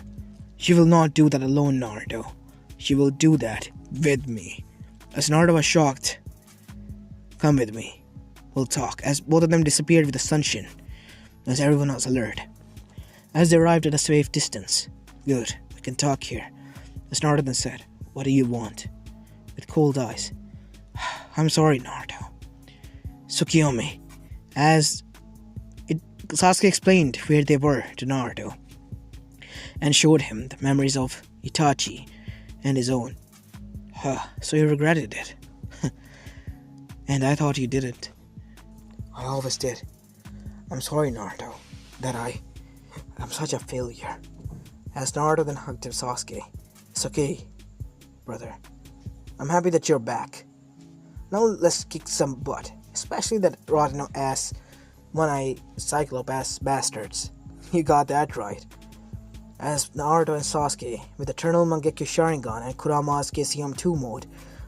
You will not do that alone, Naruto. You will do that with me." As Naruto was shocked, "Come with me. We'll talk," as both of them disappeared with the sunshine, as everyone was alert. As they arrived at a safe distance, "Good, we can talk here," as Naruto then said. "What do you want?" With cold eyes. "I'm sorry, Naruto." "Tsukiyomi," as Sasuke explained where they were to Naruto, and showed him the memories of Itachi and his own. So you regretted it?" "And I thought you didn't." "I always did. I'm sorry, Naruto, that I'm such a failure." As Naruto then hugged Sasuke. "It's okay, brother. I'm happy that you're back. Now let's kick some butt, especially that rotten ass one-eyed Cyclops bastards." "You got that right." As Naruto and Sasuke, with Eternal Mangekyo Sharingan and Kurama's KCM2 mode,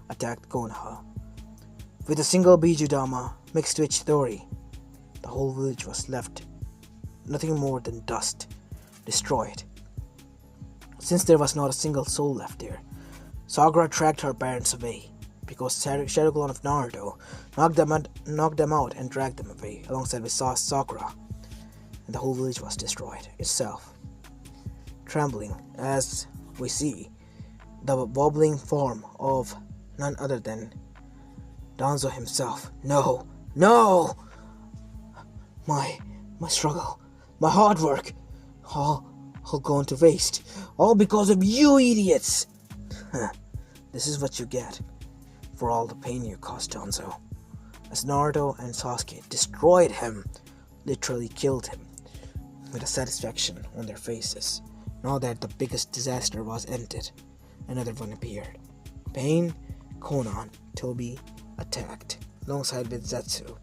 attacked Konoha. With a single Bijudama mixed to each Chidori, the whole village was left nothing more than dust, destroyed. Since there was not a single soul left there, Sakura dragged her parents away, because Shadow Clone of Naruto knocked them out and dragged them away, alongside with Sakura, and the whole village was destroyed itself. Trembling, as we see the wobbling form of none other than Danzo himself. "No! No! My struggle, my hard work, all gone to waste. All because of you idiots! This is what you get for all the pain you caused, Danzo." As Naruto and Sasuke destroyed him, literally killed him, with a satisfaction on their faces. Now that the biggest disaster was ended, another one appeared. Pain, Konan, Toby attacked, alongside with Zetsu,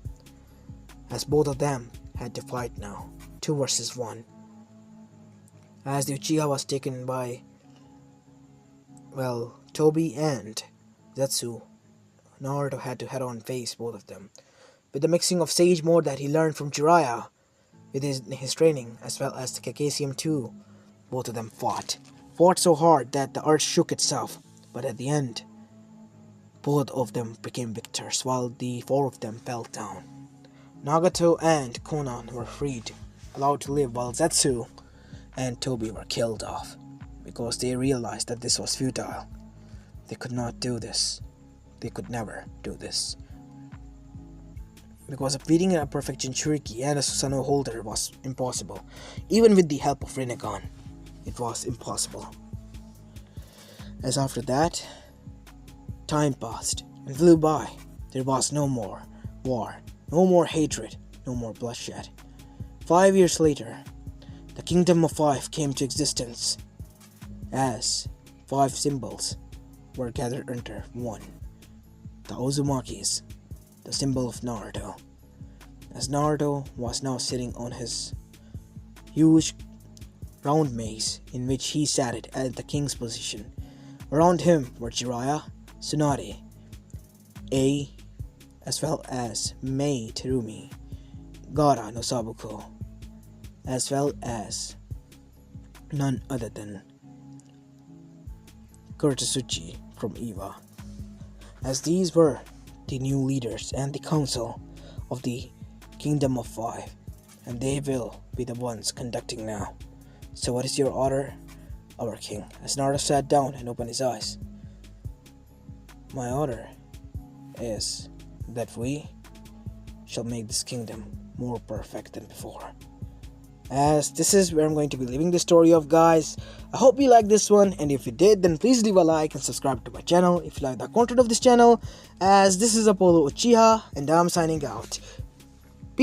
as both of them had to fight now, 2 versus 1. As the Uchiha was taken by, Toby and Zetsu, Naruto had to head-on face both of them, with the mixing of Sage mode that he learned from Jiraiya with his training, as well as the KCM2. Both of them fought so hard that the earth shook itself, but at the end, both of them became victors, while the 4 of them fell down. Nagato and Konan were freed, allowed to live, while Zetsu and Toby were killed off, because they realized that this was futile. They could not do this. they could never do this. Because beating a perfect Jinchuriki and a Susanoo holder was impossible. Even with the help of Rinnegan, it was impossible. As after that, time passed and flew by. There was no more war, no more hatred, no more bloodshed. 5 years later, the Kingdom of Five came to existence as 5 symbols were gathered under one. The Uzumakis, the symbol of Naruto. As Naruto was now sitting on his huge round maze in which he sat it at the king's position. Around him were Jiraiya, Tsunade, A, as well as Mei Terumi, Gaara no Sabuko, as well as none other than Kurtasuchi from Eva, as these were the new leaders and the council of the Kingdom of Five, and they will be the ones conducting now. So what is your order, our king? As Naruto sat down and opened his eyes. My order is that we shall make this kingdom more perfect than before. As this is where I'm going to be leaving the story of, guys. I hope you liked this one, and if you did, then please leave a like and subscribe to my channel if you like the content of this channel. As this is Apollo Uchiha, and I'm signing out.